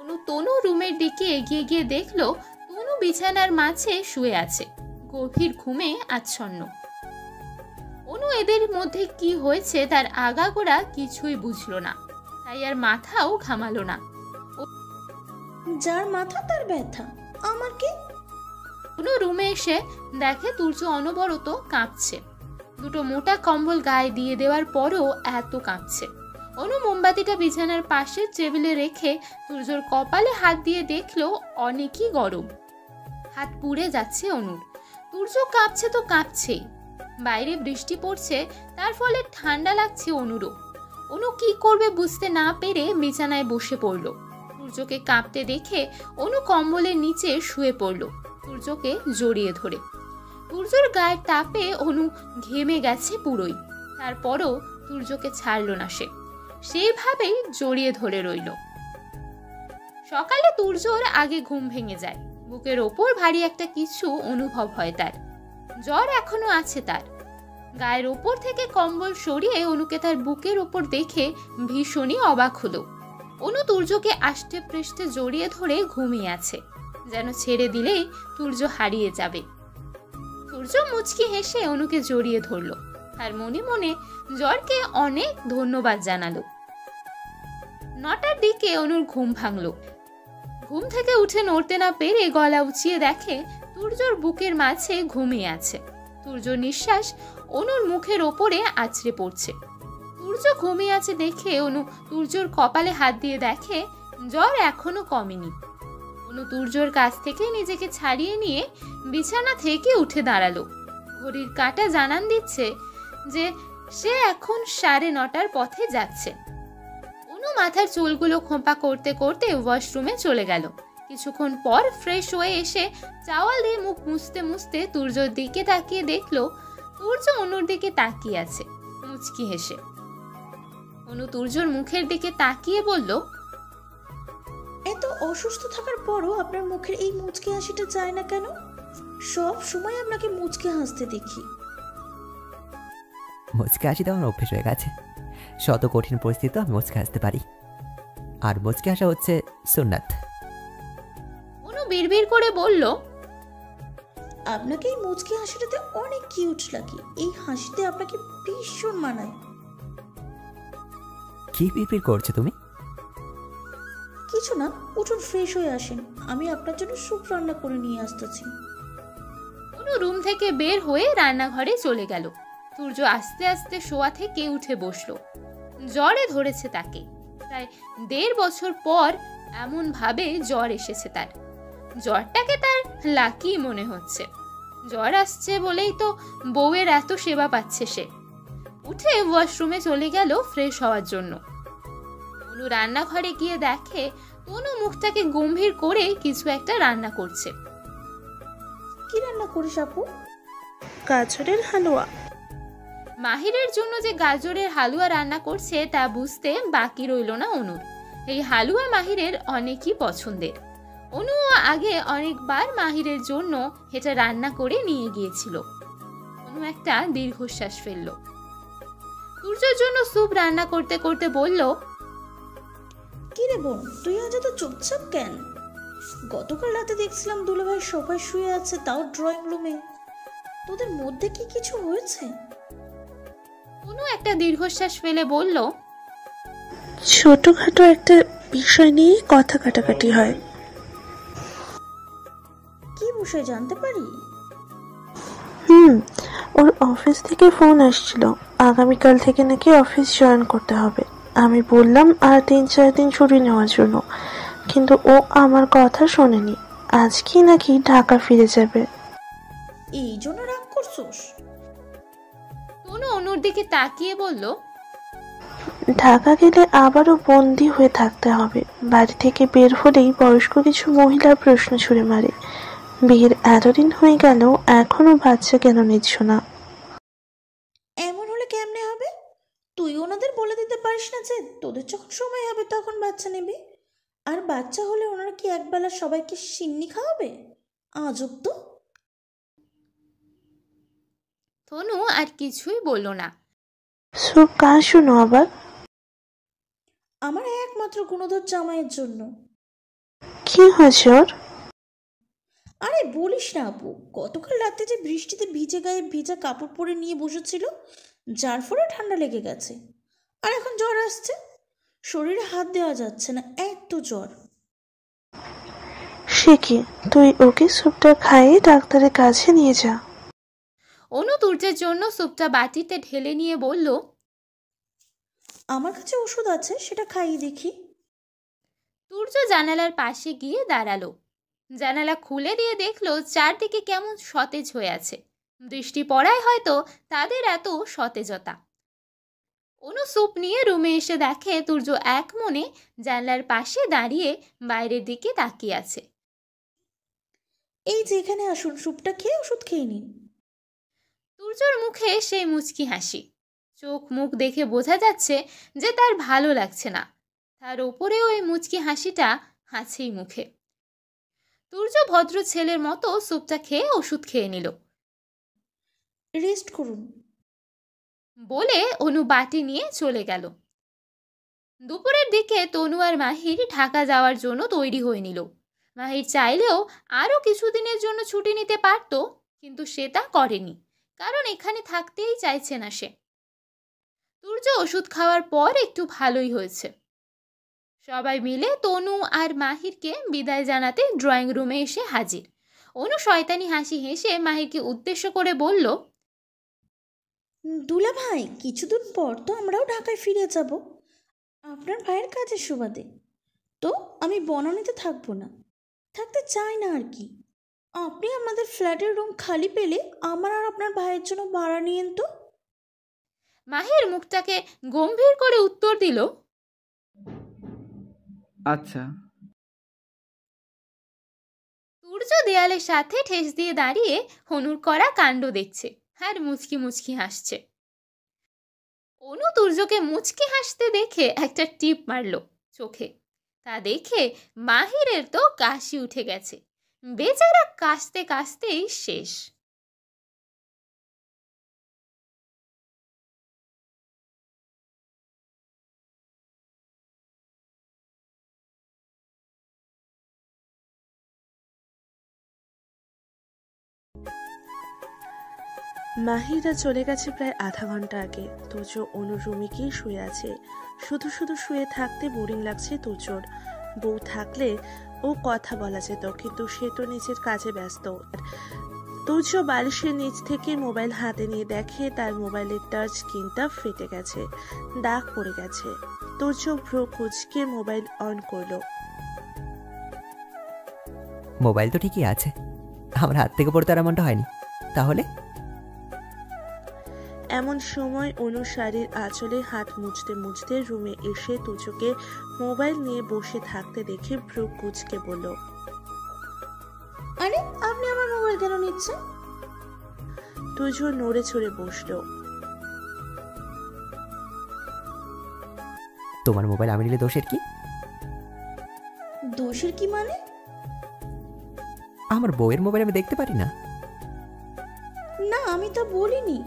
অনু তনু রুমের দিকে এগিয়ে গিয়ে দেখলো তনু বিছানার মাঝে শুয়ে আছে, গভীর ঘুমে আচ্ছন্ন। অনু এদের মধ্যে কি হয়েছে তার আগাগোড়া কিছুই বুঝলো না, তাই আর মাথাও ঘামালো না। যার মাথা তার ব্যথা, আমার কি? অনু রুমে এসে দেখে তুর্য অনবরত কাঁপছে। দুটো মোটা কম্বল গায়ে দিয়ে দেওয়ার পরও এত কাঁপছে। অনু মোমবাতিটা বিছানার পাশে টেবিলে রেখে তুর্যর কপালে হাত দিয়ে দেখলো অনেকই গরম। হাত পুড়ে যাচ্ছে অনুর। তুর্য কাঁপছে তো কাঁপছেই, বাইরে বৃষ্টি পড়ছে, তার ফলে ঠান্ডা লাগছে অনুরও। অনু কি করবে বুঝতে না পেরে বিছানায় বসে পড়ল। তুর্যকে কাঁপতে দেখে অনু কম্বলের নিচে শুয়ে পড়ল তুর্যকে জড়িয়ে ধরে। তুর্যর গায়ের তাপে অনু ঘেমে গেছে পুরোই। তারপরও তুর্যকে ছাড়ল না সে, সেইভাবেই জড়িয়ে ধরে রইল। সকালে তুর্যর আগে ঘুম ভেঙে যায়। বুকের ওপর ভারী একটা কিছু অনুভব হয় তার। জ্বর এখনো আছে তার। গায়ের ওপর থেকে কম্বল সরিয়ে অনুকে তার বুকের ওপর দেখে ভীষণই অবাক হলো। অনু তুর্যকে আষ্টে পৃষ্ঠে জড়িয়ে ধরে ঘুমিয়ে আছে, যেন ছেড়ে দিলেই তুর্য হারিয়ে যাবে। তুর্য মুচকি হেসে অনুকে জড়িয়ে ধরলো আর মনে মনে জ্বরকে অনেক ধন্যবাদ জানালো। 9টার দিকে অনুর ঘুম ভাঙলো। ঘুম থেকে উঠে নড়তে না পেরে গলা উঁচিয়ে দেখে তুর্যর বুকের মাঝে ঘুমিয়ে আছে। তুর্যর নিঃশ্বাস অনুর মুখের ওপরে আছড়ে পড়ছে। তুর্য ঘুমিয়ে আছে দেখে অনু তুর্যর কপালে হাত দিয়ে দেখে জ্বর এখনো কমেনি। অনু তুর্যর কাছ থেকে নিজেকে ছাড়িয়ে নিয়ে বিছানা থেকে উঠে দাঁড়ালো। ঘড়ির কাঁটা জানান দিচ্ছে যে সে এখন 9:30 পথে যাচ্ছে। অনু মাথার চুলগুলো খোঁপা করতে করতে ওয়াশরুমে চলে গেল। কিছুক্ষণ পর ফ্রেশ হয়ে এসে চাওয়াল দিয়ে মুখ মুছতে মুছতে তুর্যর দিকে তাকিয়ে দেখলো তুর্য অনুর দিকে তাকিয়ে আছে মুচকি হেসে। অনু তুর্যর মুখের দিকে তাকিয়ে বলল, এত অসুস্থ থাকার পরও আপনার মুখের এই মুচকি হাসিটা যায় না কেন? সব সময় আপনাকে মুচকি হাসতে দেখি। মুচকে হাসি তো আমার অভ্যেস হয়ে গেছে। শত কঠিন পরিস্থিতিতে আমি মুচকে হাসতে পারি, আর মুচকে হাসা হচ্ছে সুন্নাত। অনু বিড়বিড় করে বলল, আপনাকে এই মুচকি হাসিটাতে অনেক কিউট লাগে। এই হাসিতে আপনাকে ভীষণ মানায়। কি বিড়বিড় করছো তুমি? কিছু না, উঠুন ফ্রেশ হয়ে আসেন, আমি আপনার জন্য স্যুপ রান্না করে নিয়ে আসতেছি। অনু রুম থেকে বের হয়ে রান্নাঘরে চলে গেল। তুর্য আস্তে আস্তে শোয়া থেকে উঠে বসলো। জ্বরে ধরেছে তাকে। প্রায় 1.5 বছর পর এমন ভাবে জ্বর এসেছে তার। জ্বরটাকে তার লাকি মনে হচ্ছে। জ্বর আসছে বলেই তো বউয়ের এত সেবা পাচ্ছে সে। উঠে ওয়াশরুমে চলে গেল ফ্রেশ হওয়ার জন্য। অনু রান্নাঘরে গিয়ে দেখে তনু মুখটাকে গম্ভীর করে কিছু একটা রান্না করছে। কি রান্না করিস আপু? গাজরের হালুয়া। মাহিরের জন্য যে গাজরের হালুয়া রান্না করছে তা বুঝতে বাকি রইল না অনুর। এই হালুয়া মাহিরের অনেকই পছন্দের। অনু আগে অনেকবার মাহিরের জন্য এটা রান্না করে নিয়ে গিয়েছিল। অনু একটা দীর্ঘশ্বাস ফেলল। তুর্যর জন্য স্যুপ রান্না করতে করতে বলল, কি রে বোন, তুই আজ এত চুপচাপ কেন? গতকাল রাতে দেখছিলাম দুলাভাই সোফায় শুয়ে আছে, তাও ড্রয়িং রুমে। তোদের মধ্যে কি কিছু হয়েছে? অনু একটা দীর্ঘশ্বাস ফেলে বলল, ছোটখাটো একটা বিষয় নিয়ে কথা কাটাকাটি হয়। কি বিষয় জানতে পারি? ওর অফিস থেকে ফোন আসছিল, আগামীকাল থেকে নাকি অফিস জয়েন করতে হবে। আমি বললাম আর 3-4 দিন ছুটি নেওয়ার জন্য, কিন্তু ও আমার কথা শোনেনি। আজকে নাকি ঢাকা ফিরে যাবে। এই জন্য রাগ করছোস? অনু অনুর দিকে তাকিয়ে বলল, ঢাকা গেলে আবারও বন্দি হয়ে থাকতে হবে। বাড়ি থেকে বের হলেই বয়স্ক কিছু মহিলা প্রশ্ন ছুড়ে মারে, বিয়ের এতদিন হয়ে গেল এখনো বাচ্চা কেন নিচ্ছ না? এমন হলে কেমনে হবে? তুই ওনাদের বলে দিতে পারিস না যে তোদের যখন সময় হবে তখন বাচ্চা নেবে? আর বাচ্চা হলে ওনারা কি একবেলা সবাইকে সিন্নি খাওয়াবে? আজব তো। তনু আর কিছুই বলল না। সব কাজ শুনো আবার। আমার একমাত্র গুণধর জামাইয়ের জন্য। কি হয়েছে ওর? আরে বলিস না আপু, গতকাল রাতে যে বৃষ্টিতে ভিজে গায়ে ভিজা কাপড় পরে নিয়ে বসেছিল, যার ফলে ঠান্ডা লেগে গেছে। আর এখন জ্বর আসছে, শরীরে হাত দেওয়া যাচ্ছে না, এত জ্বর। সে কি, তুই ওকে স্যুপটা খাইয়ে ডাক্তারের কাছে নিয়ে যা। অনু তুর্যের জন্য স্যুপটা বাটিতে ঢেলে নিয়ে বলল, আমার কাছে ওষুধ আছে, সেটা খাইয়ে দেখি। তুর্য জানালার পাশে গিয়ে দাঁড়ালো। জানালা খুলে দিয়ে দেখলো চারদিকে কেমন সতেজ হয়ে আছে। বৃষ্টি পড়ায় হয়তো তাদের এত সতেজতা। অনু স্যুপ নিয়ে রুমে এসে দেখে তুর্য এক মনে জানলার পাশে দাঁড়িয়ে বাইরের দিকে তাকিয়ে আছে। এই যে এখানে আসুন, স্যুপটা খেয়ে ওষুধ খেয়ে নিন। তুর্যর মুখে সেই মুচকি হাসি। চোখ মুখ দেখে বোঝা যাচ্ছে যে তার ভালো লাগছে না। তার ওপরেও এই মুচকি হাসিটা আছেই মুখে। তুর্য ভদ্র ছেলের মতো স্যুপটা খেয়ে ওষুধ খেয়ে নিল। রেস্ট করুন বলে অনু বাটি নিয়ে চলে গেল। দুপুরের দিকে তনু আর মাহির ঢাকা যাওয়ার জন্য তৈরি হয়ে নিল। মাহির চাইলেও আরও কিছুদিনের জন্য ছুটি নিতে পারত, কিন্তু সে তা করেনি, কারণ এখানে থাকতেই চাইছে না সে। সূর্য ওষুধ খাওয়ার পর একটু ভালোই হয়েছে। সবাই মিলে তনু আর মাহিরকে বিদায় জানাতে ড্রয়িং রুমে এসে হাজির। অনু শয়তানি হাসি হেসে মাহিরকে উদ্দেশ্য করে বলল, দুলা ভাই, কিছুদিন পর তো আমরাও ঢাকায় ফিরে যাব আপনার ভাইয়ের কাজের সুবাদে। তো আমি বনানীতে থাকবো না, থাকতে চাই না আর কি। আপনি আমাদের ফ্ল্যাটের রুম খালি পেলে আমার আর আপনার ভাইয়ের জন্য ভাড়া নিয়েন তো। মাহির মুখটাকে গম্ভীর করে উত্তর দিল, আচ্ছা। সূর্য দেয়ালের সাথে ঠেস দিয়ে দাঁড়িয়ে অনুর করা কাণ্ড দেখছে আর মুচকি মুচকি হাসছে। অনু সূর্যকে মুচকি হাসতে দেখে একটা টিপ মারল চোখে। তা দেখে মাহিরের তো কাশি উঠে গেছে, বেচারা কাশতে কাশতেই শেষ। মাহিরা চলে গেছে প্রায় আধা ঘন্টা আগে। তুর্য অনুর রুমে গিয়ে শুয়ে আছে। শুধু শুধু শুয়ে থাকতে বোরিং লাগছে তুর্যর। বউ থাকলে ও কথা বলা যেত, কিন্তু সে তো নিজের কাজে ব্যস্ত। তুর্য বালিশের নিচ থেকে মোবাইল হাতে নিয়ে দেখে তার মোবাইলের টাচ স্ক্রিনটা ফেটে গেছে, দাগ পড়ে গেছে। তুর্য ভ্রু কুঁচকে মোবাইল অন করলো। মোবাইল তো ঠিকই আছে, আমার হাত থেকে পড়তে আর এমনটা হয়নি। তাহলে এমন সময় অনু শাড়ির আঁচলে হাত মুছতে মুছতে রুমে এসে তুজোকে মোবাইল নিয়ে বসে থাকতে দেখে ভ্রু কুঁচকে বলল, আরে আপনি আমার মোবাইল কেন নিচ্ছেন? তুজো নড়ে চড়ে বসলো। তোমার মোবাইল আমি নিলে দোষের কি? দোষের কি মানে? আমার বউয়ের মোবাইল আমি দেখতে পারি না? না, আমি তা বলিনি।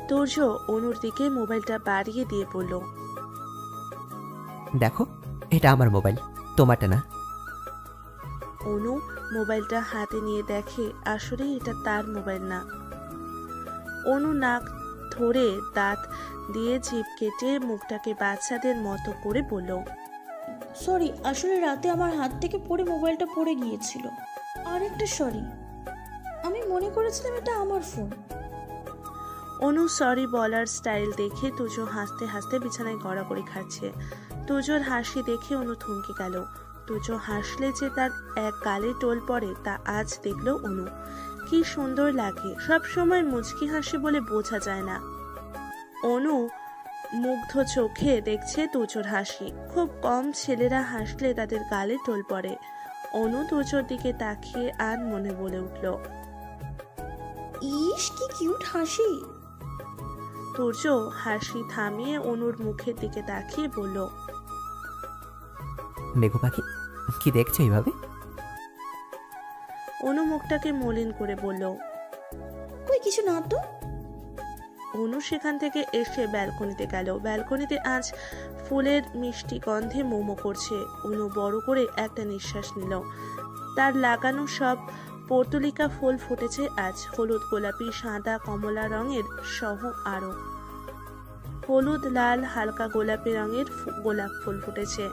তুর্য অনুর দিকে মোবাইলটা বাড়িয়ে দিয়ে বলল, দেখো, এটা আমার মোবাইল, তোমারটা না। অনু মোবাইলটা হাতে নিয়ে দেখে আসলে এটা তার মোবাইল না। অনু নাক ধরে দাঁত দিয়ে জিভ কেটে মুখটাকে বাচ্চাদের মতো করে বলল, সরি, আসলে রাতে আমার হাত থেকে পড়ে মোবাইলটা পড়ে গিয়েছিল। আর একটা সরি, আমি মনে করেছিলাম এটা আমার ফোন। অনু সরি বলার স্টাইল দেখে তুজো হাসতে হাসতে বিছানায় গড়াগড়ি খাচ্ছে। তুজোর হাসি দেখে অনু থমকে গেল। তুজো হাসলে যে তার এক গালে টোল পড়ে তা আজ দেখলো অনু। কি সুন্দর লাগে, সব সময় মুচকি হাসি বলে বোঝা যায় না। অনু মুগ্ধ চোখে দেখছে তুজোর হাসি। খুব কম ছেলেরা হাসলে তাদের গালে টোল পড়ে। অনু তুজোর দিকে তাকিয়ে আর মনে বলে উঠল, ইস কি কিউট হাসি। তুর্য হাসি থামিয়ে অনুর মুখের দিকে তাকিয়ে বলল, মেঘু পাখি, কি দেখছো এইভাবে? অনু মুখটাকে মলিন করে বলল, কই কিছু না তো। অনু সেখান থেকে এসে ব্যালকনিতে গেল। ব্যালকনিতে আজ ফুলের মিষ্টি গন্ধে মোমো করছে। অনু বড় করে একটা নিঃশ্বাস নিল। তার লাগানো সব পর্তুলিকা ফুল ফুটেছে আজ, হলুদ, গোলাপি, সাদা, কমলা রঙের সহ আরো হলুদ, লাল, হালকা গোলাপি রঙের গোলাপ ফুল ফুটেছে।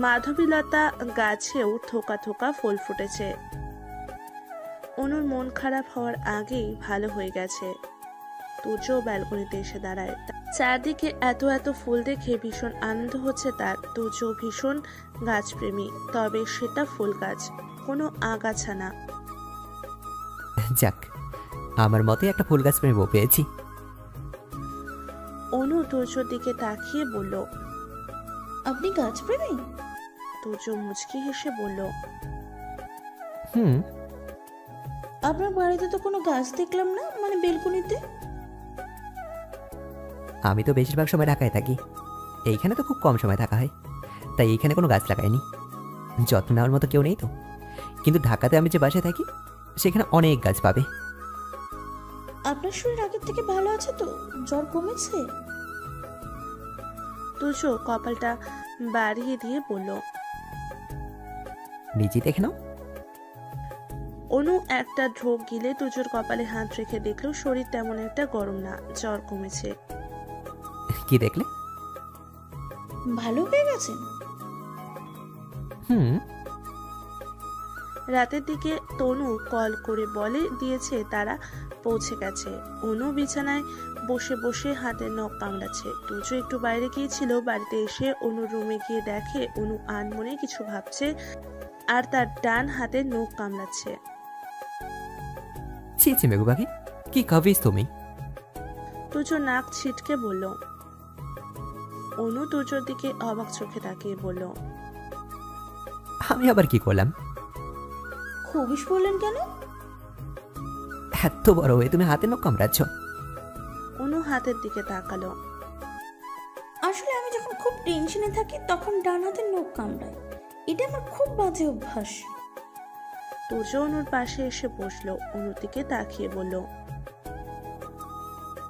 মাধবীলতা গাছেও থোকা থোকা ফুল ফুটেছে। অনুর মন খারাপ হওয়ার আগেই ভালো হয়ে গেছে। তুর্য ব্যালকনিতে এসে দাঁড়ায়। চারদিকে এত এত ফুল দেখে ভীষণ আনন্দ হচ্ছে তার। তুর্য ভীষণ গাছপ্রেমী, তবে সেটা ফুল গাছ, কোনো আগাছা না। যাক, আমার মতে একটা ফুল গাছ প্রেমী বউ পেয়েছি। অনু তুর্যর দিকে তাকিয়ে বলল, আপনি গাছপ্রেমী? তুর্য মুচকি হেসে বলল, আপনার বাড়িতে তো কোনো গাছ দেখলাম না, মানে বেলকনিতে। আমি তো বেশিরভাগ সময় ঢাকায় থাকি, এইখানে তো খুব কম সময় থাকা হয়, তাই এইখানে কোনো গাছ লাগাইনি। যত্ন নেওয়ার মতো কেউ নেই তো। কিন্তু ঢাকাতে আমি যে বাসায় থাকি সেখানে অনেক গাছ পাবে। আপনার শরীর আগের থেকে ভালো আছে তো? জ্বর কমেছে? তুজো কপালটা বাড়িয়ে দিয়ে বলল। নিজেই দেখে নাও। অনু একটা ঢোক গিলে তুজোর কপালে হাত রেখে দেখলো শরীর তেমন একটা গরম না, জ্বর কমেছে। কি দেখলে? ভালো হয়ে গেছেন? হুম। রাতের দিকে তনু কল করে বলে দিয়েছে তারা পৌঁছে গেছে। অনু বিছানায় বসে বসে হাতের নখ কামড়াচ্ছে। তুজো একটু বাইরে গিয়েছিল, বাড়িতে এসে অনুর রুমে গিয়ে দেখে অনু আনমনে কিছু ভাবছে আর তার ডান হাতের নখ কামড়াচ্ছে। ছি ছি মেঘু পাখি, কি খাবিস তুমি? তুজো নাক ছিটকে বলল। অনু তুজোর দিকে অবাক চোখে তাকিয়ে বলল, আমি আবার কি করলাম? খবিস বললেন কেন? এত বড় হয়ে তুমি হাতে নখ কামড়াচ্ছ? অনু হাতের দিকে তাকালো। আসলে আমি যখন খুব টেনশনে থাকি তখন ডান হাতের নখ কামড়ায়, এটা আমার খুব বাজে অভ্যাস। তুজো অনুর পাশে এসে বসলো, অনুর দিকে তাকিয়ে বলল,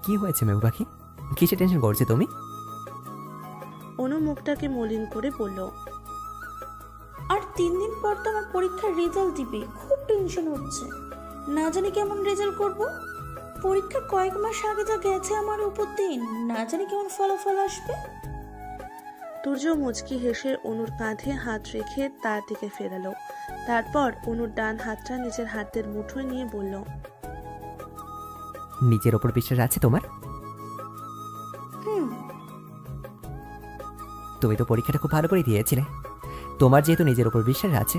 কি হয়েছে মেঘু পাখি, কিসে টেনশন করছে তুমি? অনু মুখটাকে মলিন করে বলল, আর 3 দিন পর তো আমার পরীক্ষার রেজাল্ট দিবে, খুব টেনশন হচ্ছে, না জানি কেমন রেজাল্ট করব। পরীক্ষা কয়েক মাস আগে যা গেছে আমার উপর দিন, না জানি কেমন ফলাফল আসবে। তুর্য মুচকি হেসে অনুর কাঁধে হাত রেখে তার দিকে ফেরালো। তারপর অনুর ডান হাতটা নিজের হাতের মুঠোয় নিয়ে বলল, নিজের ওপর বিশ্বাস আছে তোমার? তুমি তো পরীক্ষাটা খুব ভালো করে দিয়েছিলে, তোমার যেহেতু নিজের ওপর বিশ্বাস আছে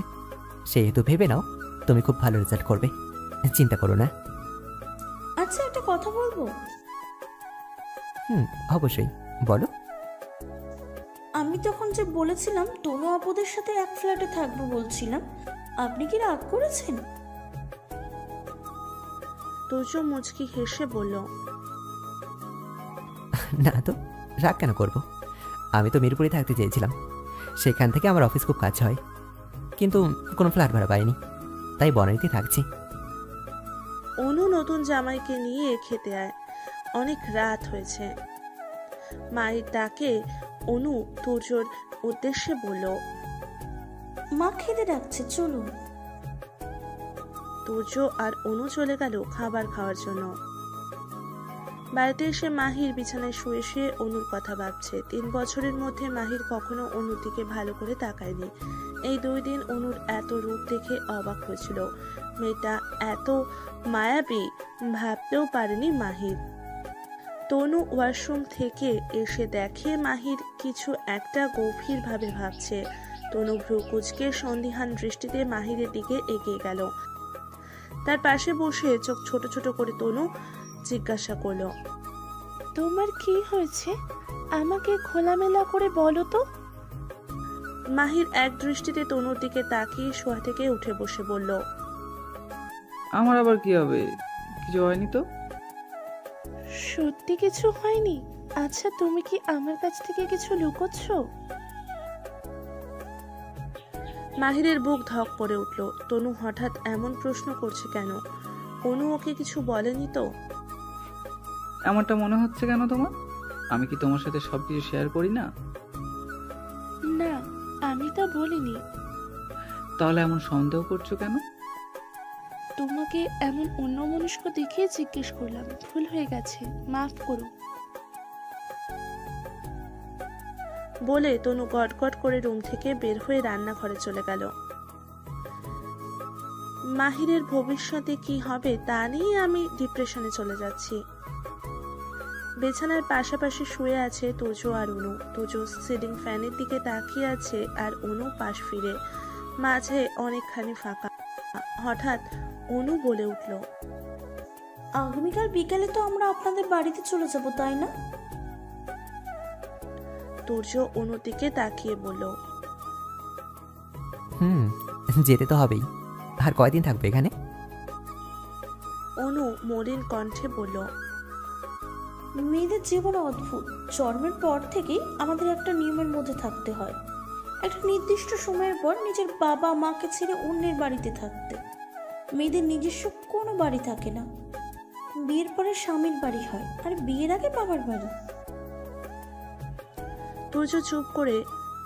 সেহেতু ভেবে নাও তুমি খুব ভালো রেজাল্ট করবে, চিন্তা করো না। আচ্ছা একটা কথা বলবো? অবশ্যই বলো। আমি তখন যে বলেছিলাম তনু আপুদের সাথে এক ফ্ল্যাটে থাকবো বলছিলাম, আপনি কি রাগ করেছেন? তুর্য মুচকি হেসে বলল, না তো, রাগ কেন করব? আমি তো মিরপুরে থাকতে চেয়েছিলাম, সেখান থেকে আমার অফিস খুব কাছে হয়, কিন্তু কোনো ফ্ল্যাট ভাড়া পাইনি, তাই বনানীতে থাকছি। অনু নতুন জামাইকে নিয়ে খেতে আয়, অনেক রাত হয়েছে। মায়ের ডাকে অনু তুর্যর উদ্দেশ্যে বলল, মা খেতে ডাকছে, চলুন। তুর্য আর অনু চলে গেল খাবার খাওয়ার জন্য। বাড়িতে এসে মাহির বিছানায় শুয়ে শুয়ে অনুর কথা ভাবছে। 3 বছরের মধ্যে মাহির কখনো অনুর দিকে ভালো করে তাকায়নি। এই 2 দিন অনুর এত রূপ দেখে অবাক হয়েছিল। মেয়েটা এত মায়াবী ভাবতেও পারেনি মাহির। তনু ওয়াশরুম থেকে এসে দেখে মাহির কিছু একটা গভীরভাবে ভাবছে। তনু ভ্রু কুঁচকে সন্দিহান দৃষ্টিতে মাহিরের দিকে এগিয়ে গেল। তার পাশে বসে চোখ ছোট ছোট করে তনু জিজ্ঞাসা করলো, তোমার কি হয়েছে? আমাকে খোলামেলা করে বলো তো। মাহির এক দৃষ্টিতে তনুর দিকে তাকিয়ে শোয়া থেকে উঠে বসে বলল, আমার আবার কি হবে, কিছু হয়নি তো। সত্যি কিছু হয়নি? আচ্ছা তুমি কি আমার কাছ থেকে কিছু লুকোচ্ছ? মাহিরের বুক ধক করে উঠল। তনু হঠাৎ এমন প্রশ্ন করছে কেন? অনু ওকে কিছু বলেনি তো? এমনটা মনে হচ্ছে কেন তোমার? আমি কি তোমার সাথে সবকিছু শেয়ার করি না? না, আমি তা বলিনি। তাহলে এমন সন্দেহ করছো কেন? তোমাকে এমন অন্যমনস্ক দেখিয়ে জিজ্ঞেস করলাম, ভুল হয়ে গেছে, মাফ করো। বলে তনু গটগট করে রুম থেকে বের হয়ে রান্নাঘরে চলে গেল। মাহিরের ভবিষ্যতে কি হবে তা নিয়ে আমি ডিপ্রেশনে চলে যাচ্ছি। বিছানার পাশাপাশি শুয়ে আছে তুজো আর অনু। তুজো সিলিং ফ্যানের দিকে তাকিয়ে আছে আর অনু পাশ ফিরে, মাঝে অনেকখানি ফাঁকা। হঠাৎ অনু বলে উঠল, আগামীকাল বিকালে তো আমরা আপনাদের বাড়িতে চলে যাব, তাই না? তুর্য অনুর দিকে তাকিয়ে বলল, যেতে তো হবেই। আর কয়দিন থাকবে এখানে? অনু মলিন কণ্ঠে বলল, মেয়েদের জীবন অদ্ভুত। জন্মের পর থেকেই আমাদের একটা নিয়মের মধ্যে থাকতে হয়, একটা নির্দিষ্ট সময়ের পর নিজের বাবা মাকে ছেড়ে অন্যের বাড়িতে থাকতে। মেয়েদের নিজস্ব কোনো বাড়ি থাকে না, বিয়ের পরে স্বামীর বাড়ি হয় আর বিয়ের আগে বাবার বাড়ি। তুর্য চুপ করে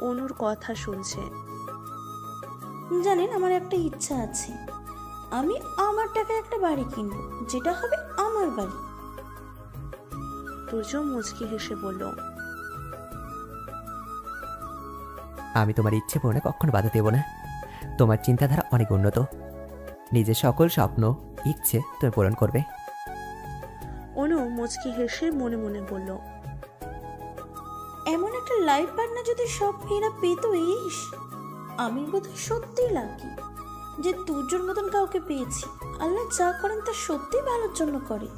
অনুর কথা শুনছে। জানেন, আমার একটা ইচ্ছা আছে। আমি আমার টাকায় একটা বাড়ি কিনবো, যেটা হবে আমার বাড়ি। তুর্য মুচকি হেসে বলল, আমি তোমার ইচ্ছে পূরণে কখনো বাধা দেব না। তোমার চিন্তাধারা অনেক উন্নত। নিজের সকল স্বপ্ন ইচ্ছে তুমি পূরণ করবে। অনু মুচকি হেসে মনে মনে বলল, এমন একটা লাইফ পার্টনার যদি সব মেয়েরা পেতো, ইস, আমি বোধহয় সত্যিই লাকি যে তুর্যর মতন কাউকে পেয়েছি। আল্লাহ যা করেন তা সত্যিই ভালোর জন্য করে।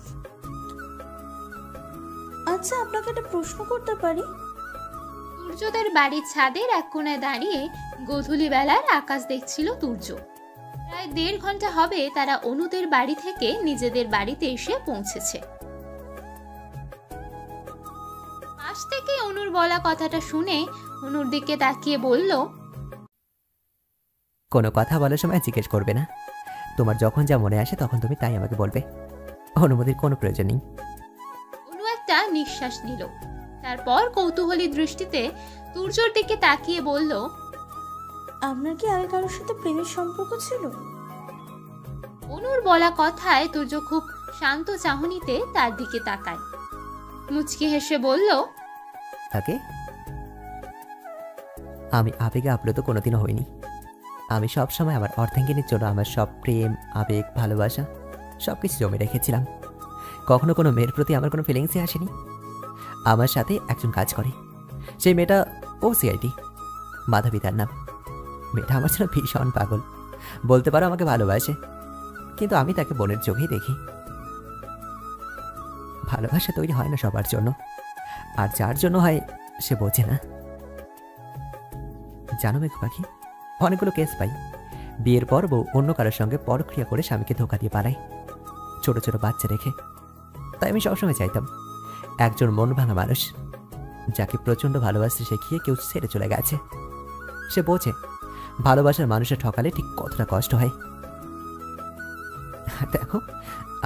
আচ্ছা, আপনাকে একটা প্রশ্ন করতে পারি? তুর্যদের বাড়ির ছাদের এক কোণায় দাঁড়িয়ে গোধূলি বেলার আকাশ দেখছিল তুর্য। প্রায় 1.5 ঘন্টা হবে তারা অনুদের বাড়ি থেকে নিজেদের বাড়িতে এসে পৌঁছেছে। পাশ থেকে অনুর বলা কথাটা শুনে অনুর দিকে তাকিয়ে বলল, কোনো কথা বলার সময় জিজ্ঞেস করবে না। তোমার যখন যা মনে আসে তখন তুমি তাই আমাকে বলবে। অনুমতির কোনো প্রয়োজন নেই। অনু একটা নিঃশ্বাস নিল, তারপর কৌতূহলী দৃষ্টিতে তুর্যর দিকে তাকিয়ে বলল, আপনার কি আগে কারোর সাথে প্রেমের সম্পর্ক ছিল? অনুর বলা কথায় তুর্য খুব শান্ত চাহনিতে তার দিকে তাকায়। মুচকি হেসে বলল, তাকে আমি আবেগে আপ্লুত কোনোদিনও হইনি। আমি সবসময় আমার অর্ধাঙ্গিনীর জন্য আমার সব প্রেম, আবেগ, ভালোবাসা সবকিছু জমে রেখেছিলাম। কখনো কোনো মেয়ের প্রতি আমার কোনো ফিলিংসই আসেনি। আমার সাথে একজন কাজ করে, সেই মেয়েটা OCID, মাধবী তার নাম। মেয়েটা আমার জন্য ভীষণ পাগল, বলতে পারো আমাকে ভালোবাসে, কিন্তু আমি তাকে বোনের চোখেই দেখি। ভালোবাসা তৈরি হয় না সবার জন্য, আর যার জন্য হয় সে বোঝে না। জানো মেঘ পাখি, অনেকগুলো কেস পাই বিয়ের পর বউ অন্য কারোর সঙ্গে পরক্রিয়া করে স্বামীকে ধোঁকা দিয়ে পালায়, ছোট ছোট বাচ্চা রেখে। তাই আমি সবসময় চাইতাম একজন মন ভাঙা মানুষ, যাকে প্রচণ্ড ভালোবাসতে শিখিয়ে কেউ ছেড়ে চলে গেছে, সে বোঝে ভালোবাসার মানুষের ঠকালে ঠিক কতটা কষ্ট হয়। দেখো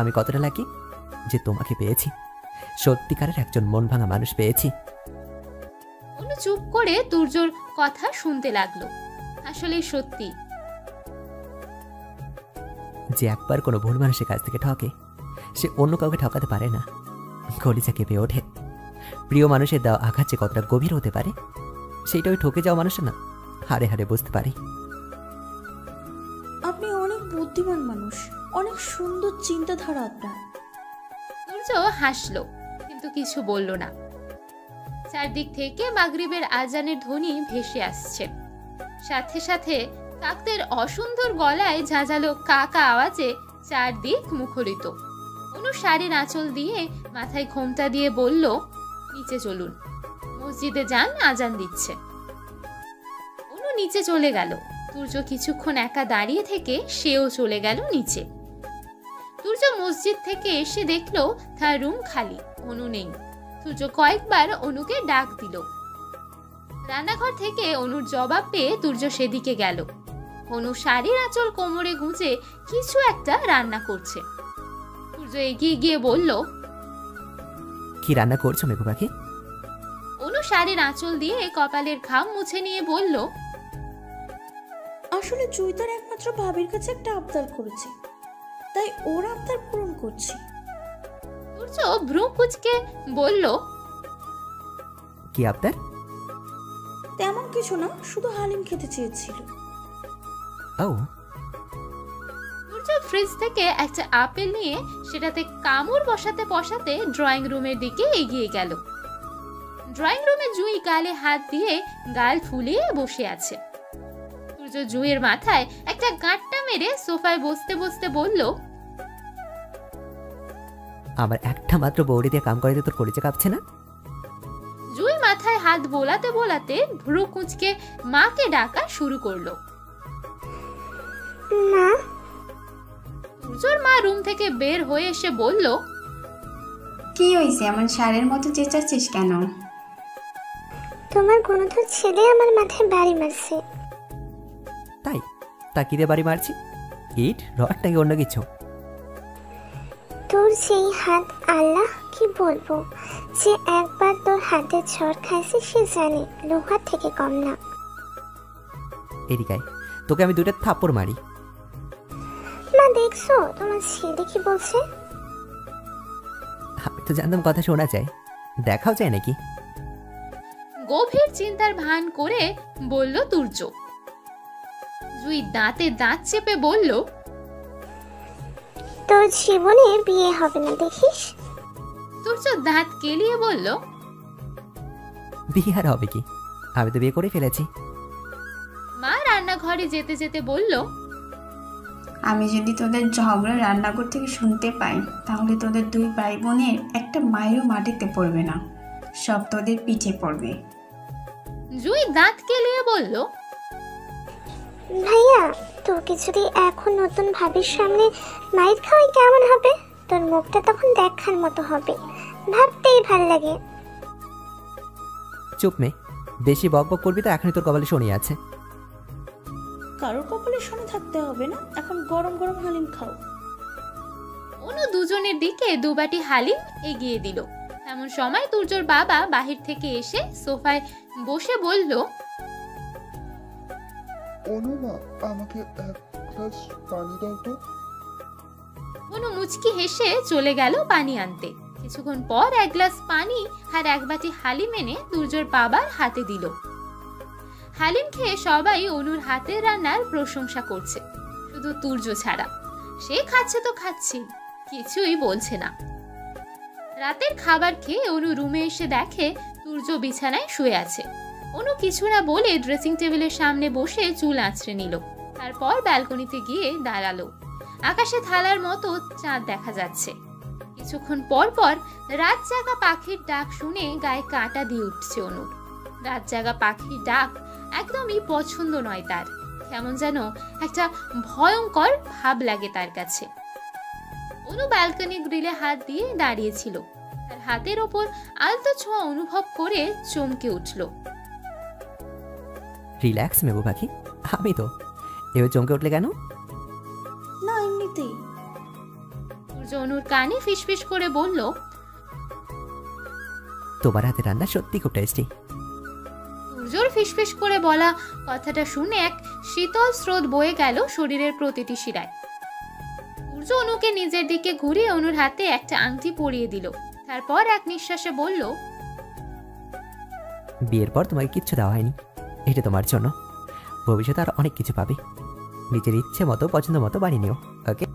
আমি কতটা লাকি যে তোমাকে পেয়েছি, সত্যিকারের একজন মন ভাঙা মানুষ পেয়েছি। অনু চুপ করে তুর্যর কথা শুনতে লাগলো। আসলে সত্যি, যে একবার কোনো ভুল মানুষের কাছ থেকে ঠকে, সে অন্য কাউকে ঠকাতে পারে না। কলিজা কেঁপে ওঠে। প্রিয় মানুষের দেওয়া আঘাত যে কতটা গভীর হতে পারে, সেইটা ওই ঠকে যাওয়া মানুষের না হারে হারে বুঝতে পারি। আপনি অনেক বুদ্ধিমান মানুষ, অনেক সুন্দর চিন্তাধারা আপনার। তুর্য হাসলো, কিন্তু কিছু বলল না। চারদিক থেকে মাগরিবের আজানের ধ্বনি ভেসে আসছে, সাথে সাথে কাকদের অসুন্দর গলায় ঝাঁঝালো কাকা আওয়াজে চারদিক মুখরিত। অনু শাড়ির আঁচল দিয়ে মাথায় ঘোমটা দিয়ে বলল, নিচে চলুন, মসজিদে যান, আজান দিচ্ছে। অনু নিচে চলে গেল। তুর্য কিছুক্ষণ একা দাঁড়িয়ে থেকে সেও চলে গেল নিচে। তুর্য মসজিদ থেকে এসে দেখলো তার রুম খালি, অনু নেই। তুর্য কয়েকবার অনুকে ডাক দিল। রান্নাঘর থেকে অনুর জবাব পেয়ে তুর্য সেদিকে গেল। অনু শাড়ির আঁচল কোমরে গুঁজে কিছু একটা রান্না করছে। তুর্য এগিয়ে গিয়ে বলল, কি রান্না করছো মেঘু পাখি? অনু শাড়ির আঁচল দিয়ে কপালের ঘাম মুছে নিয়ে বলল, আসলে চৈতার একমাত্র ভাবির কাছে একটা আবদার করেছে, তাই ওর আবদার পূরণ করছি। তুর্য ভ্রু কুঁচকে বলল, কি আবদার? তেমন কিছু না, শুধু হালিম খেতে চেয়েছিল। ও। তুর্য ফ্রিজ থেকে একটা আপেল নিয়ে সেটাতে কামড় বসাতে বসাতে ড্রয়িং রুমের দিকে এগিয়ে গেল। ড্রয়িং রুমে জুই গালে হাত দিয়ে গাল ফুলিয়ে বসে আছে। তুর্য জুইয়ের মাথায় একটা গাঁটটা মেরে সোফায় বসতে বসতে বলল, আমার একটা মাত্র বৌড়ি দিয়ে কাম করাতে তোর কলিজা কাঁপছে না? জুই মাথায় হাত বোলাতে বোলাতে ভ্রু কুঁচকে মাকে ডাকা শুরু করলো। মা। তুর্যর মা রুম থেকে বের হয়ে এসে বলল, কি হয়েছে, এমন সারের মতো চেঁচাচ্ছিস কেন? তোমার গুণধর ছেলে আমার মাথায় বাড়ি মারছে। তাই? তা কি দিয়ে বাড়ি মারছি? ইট, রড নাকি অন্য কিছু? তোর তোর সেই হাত, আল্লাহ কি বলবো, যে একবার তোর হাতে ঝড় খাইছে সে জানে লোহার থেকে কম না। এদিকায় তোকে আমি 2টা থাপ্পড় মারি। মা দেখছো তোমার ছেলে কি বলছে? আমি তো জানতাম কথা শোনা যায়, দেখাও যায় নাকি? গভীর চিন্তার ভান করে বলল তুর্য। জুই দাঁতে দাঁত চেপে বলল, তোর জীবনে বিয়ে হবে না দেখিস। তুর্য দাঁত কেলিয়ে বলল, বিয়ে আর হবে কি, আমি তো বিয়ে করে ফেলেছি। মা রান্নাঘরে যেতে যেতে বলল, আমি যদি তোদের ঝগড়া রান্নাঘর থেকে শুনতে পাই তাহলে তোদের 2 ভাই বোনের একটা মায়েরও মাটিতে পড়বে না, সব তোদের পিঠে পড়বে। জুই দাঁত কেলিয়ে বলল, ভাইয়া তোকে যদি এখন নতুন ভাবির সামনে মাইর খাওয়াই কেমন হবে? তোর মুখটা তখন দেখার মতো হবে, ভাবতেই ভাল লাগে। চুপ মে, বেশি বক বক করবি তো এখনই তোর কপালে শনি আছে। কারোর কপালে শনি থাকতে হবে না, এখন গরম গরম হালিম খাও। অনু দুজনের দিকে 2 বাটি হালিম এগিয়ে দিল। এমন সময় তুর্যর বাবা বাহির থেকে এসে সোফায় বসে বলল, অনু মা, আমাকে 1 গ্লাস পানি দাও তো। অনু মুচকি হেসে চলে গেল পানি আনতে। কিছুক্ষণ পর 1 গ্লাস পানি আর 1 বাটি হালিম এনে তুর্যর বাবার হাতে দিল। হালিম খেয়ে সবাই অনুর হাতের রান্নার প্রশংসা করছে, শুধু তুর্য ছাড়া। সে খাচ্ছে তো খাচ্ছে, কিছুই বলছে না। রাতের খাবার খেয়ে অনু রুমে এসে দেখে তুর্য বিছানায় শুয়ে আছে। অনু কিছু না বলে ড্রেসিং টেবিলের সামনে বসে চুল আঁচড়ে নিল। তারপর ব্যালকনিতে গিয়ে দাঁড়ালো। আকাশে থালার মতো চাঁদ দেখা যাচ্ছে। কিছুক্ষণ পর পর রাত জাগা পাখির ডাক শুনে গায়ে কাঁটা দিয়ে উঠছে অনুর। রাত জাগা পাখির ডাক একদমই পছন্দ নয় তার, কেমন যেন একটা ভয়ঙ্কর ভাব লাগে তার কাছে। অনু ব্যালকনি গ্রিলে হাত দিয়ে দাঁড়িয়েছিল। তার হাতের ওপর আলতো ছোঁয়া অনুভব করে চমকে উঠল। রিল্যাক্স মেবু পাখি, আমি তো। এবার চমকে উঠলে কেন? না এমনিতেই। সূর্য অনুর কানে ফিসফিস করে বলল, তোমার হাতে রান্না সত্যি খুব টেস্টি। সূর্যর ফিসফিস করে বলা কথাটা শুনে এক শীতল স্রোত বয়ে গেল শরীরের প্রতিটি শিরায়। সূর্য অনুকে নিজের দিকে ঘুরিয়ে অনুর হাতে একটা আংটি পরিয়ে দিল। তারপর এক নিঃশ্বাসে বলল, বিয়ের পর তোমাকে কিচ্ছু দেওয়া হয়নি, এটা তোমার জন্য। ভবিষ্যতে আর অনেক কিছু পাবে, নিজের ইচ্ছে মতো পছন্দ মতো বানিয়ে নিও, ওকে?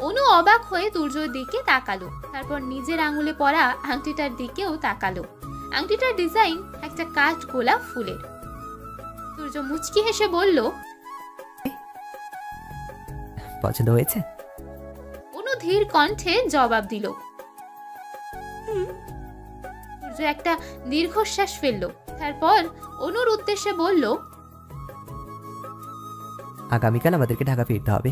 অনু অবাক হয়ে তুর্যর দিকে তাকালো। তারপর নিজের আঙুলে পরা আংটিটার দিকেও তাকালো। আংটিটার ডিজাইন একটা কাঠ গোলাপ ফুলের। তুর্য মুচকি হেসে বলল, পছন্দ হয়েছে? অনু ধীর কণ্ঠে জবাব দিল। তুর্য একটা দীর্ঘশ্বাস ফেলল। তারপর অনুর উদ্দেশ্যে বলল, আগামীকাল আমাদেরকে ঢাকা ফিরতে হবে।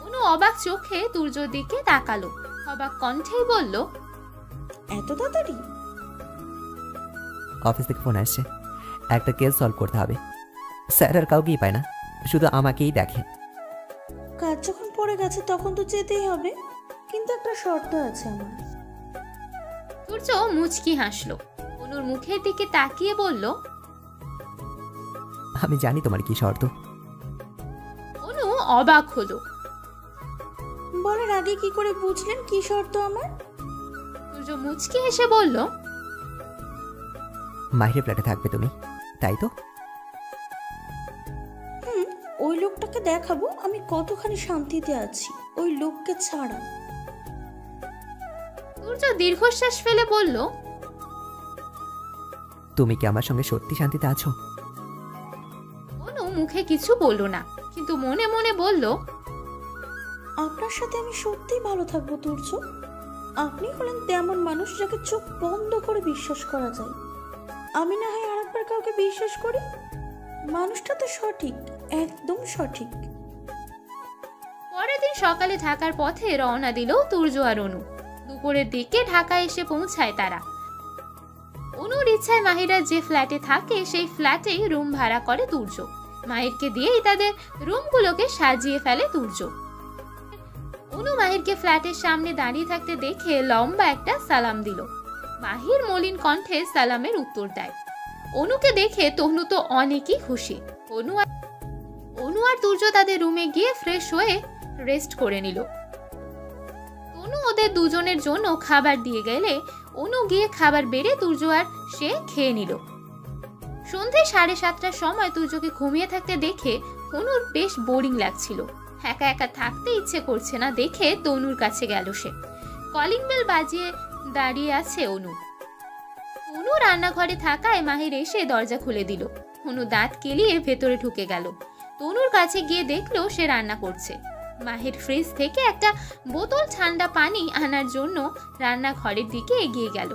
অনু অবাক চোখে তুর্যর দিকে তাকালো। অবাক কণ্ঠেই বলল, এত তাড়াতাড়ি? অফিস থেকে ফোন আসছে, একটা কেস সলভ করতে হবে। স্যার আর কাউকেই পায় না, শুধু আমাকেই দেখে। কাজ যখন পড়ে গেছে তখন তো যেতেই হবে, কিন্তু একটা শর্ত আছে আমার। তুর্য মুচকি হাসলো। অনুর মুখের দিকে তাকিয়ে বলল, আমি জানি তোমার কি শর্ত। অনু অবাক হলো। বলার আগে কি করে বুঝলেন কি শর্ত আমার? তুর্য মুচকি হেসে বলল, মাহিরের ফ্ল্যাটে থাকবে তুমি, তাই তো? ওই লোকটাকে দেখাবো আমি কতখানি শান্তিতে আছি ওই লোককে ছাড়া। তুর্য দীর্ঘশ্বাস ফেলে বলল, তুমি কি আমার সঙ্গে সত্যি শান্তিতে আছো? অনু মুখে কিছু বলল না, কিন্তু মনে মনে বলল, আপনার সাথে আমি সত্যিই ভালো থাকবো তুর্য। আপনি হলেন তেমন মানুষ যাকে চোখ বন্ধ করে বিশ্বাস করা যায়। আমি না হয় আরেকবার কাউকে বিশ্বাস করি, মানুষটা তো সঠিক, একদম সঠিক। পরের দিন সকালে ঢাকার পথে রওনা দিল তুর্য আর অনু। দুপুরের দিকে ঢাকা এসে পৌঁছায় তারা। অনুর ইচ্ছায় মাহিরা যে ফ্ল্যাটে থাকে সেই ফ্ল্যাটেই রুম ভাড়া করে তুর্য। মাহিরকে দিয়েই তাদের রুমগুলোকে সাজিয়ে ফেলে তুর্য। অনু মাহিরকে ফ্ল্যাটের সামনে দাঁড়িয়ে থাকতে দেখে লম্বা একটা সালাম দিল। মাহির মলিন কণ্ঠে সালামের উত্তর দেয়। অনুকে দেখে তনু তো অনেকই খুশি। অনু আর তুর্য তাদের রুমে গিয়ে ফ্রেশ হয়ে রেস্ট করে নিল। তনু ওদের দুজনের জন্য খাবার দিয়ে গেলে অনু গিয়ে খাবার বেড়ে তুর্য আর সে খেয়ে নিল। সন্ধে 7:30টার সময় তুর্যকে ঘুমিয়ে থাকতে দেখে অনুর বেশ বোরিং লাগছিল। একা একা থাকতে ইচ্ছে করছে না দেখে তনুর কাছে গেল সে। কলিং বেল বাজিয়ে দাঁড়িয়ে আছে অনু। অনু রান্নাঘরে থাকায় মাহির এসে দরজা খুলে দিল। অনু দাঁত কেলিয়ে ভেতরে ঢুকে গেল। তনুর কাছে গিয়ে দেখলো সে রান্না করছে। মাহির ফ্রিজ থেকে একটা বোতল ঠান্ডা পানি আনার জন্য রান্নাঘরের দিকে এগিয়ে গেল।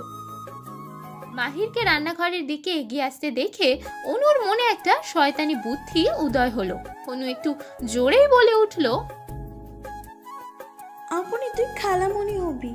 মাহিরকে রান্নাঘরের দিকে এগিয়ে আসতে দেখে অনুর মনে একটা শয়তানি বুদ্ধি উদয় হলো। অনু একটু জোরেই বলে উঠল, আপনি তুই খালামণি হবি।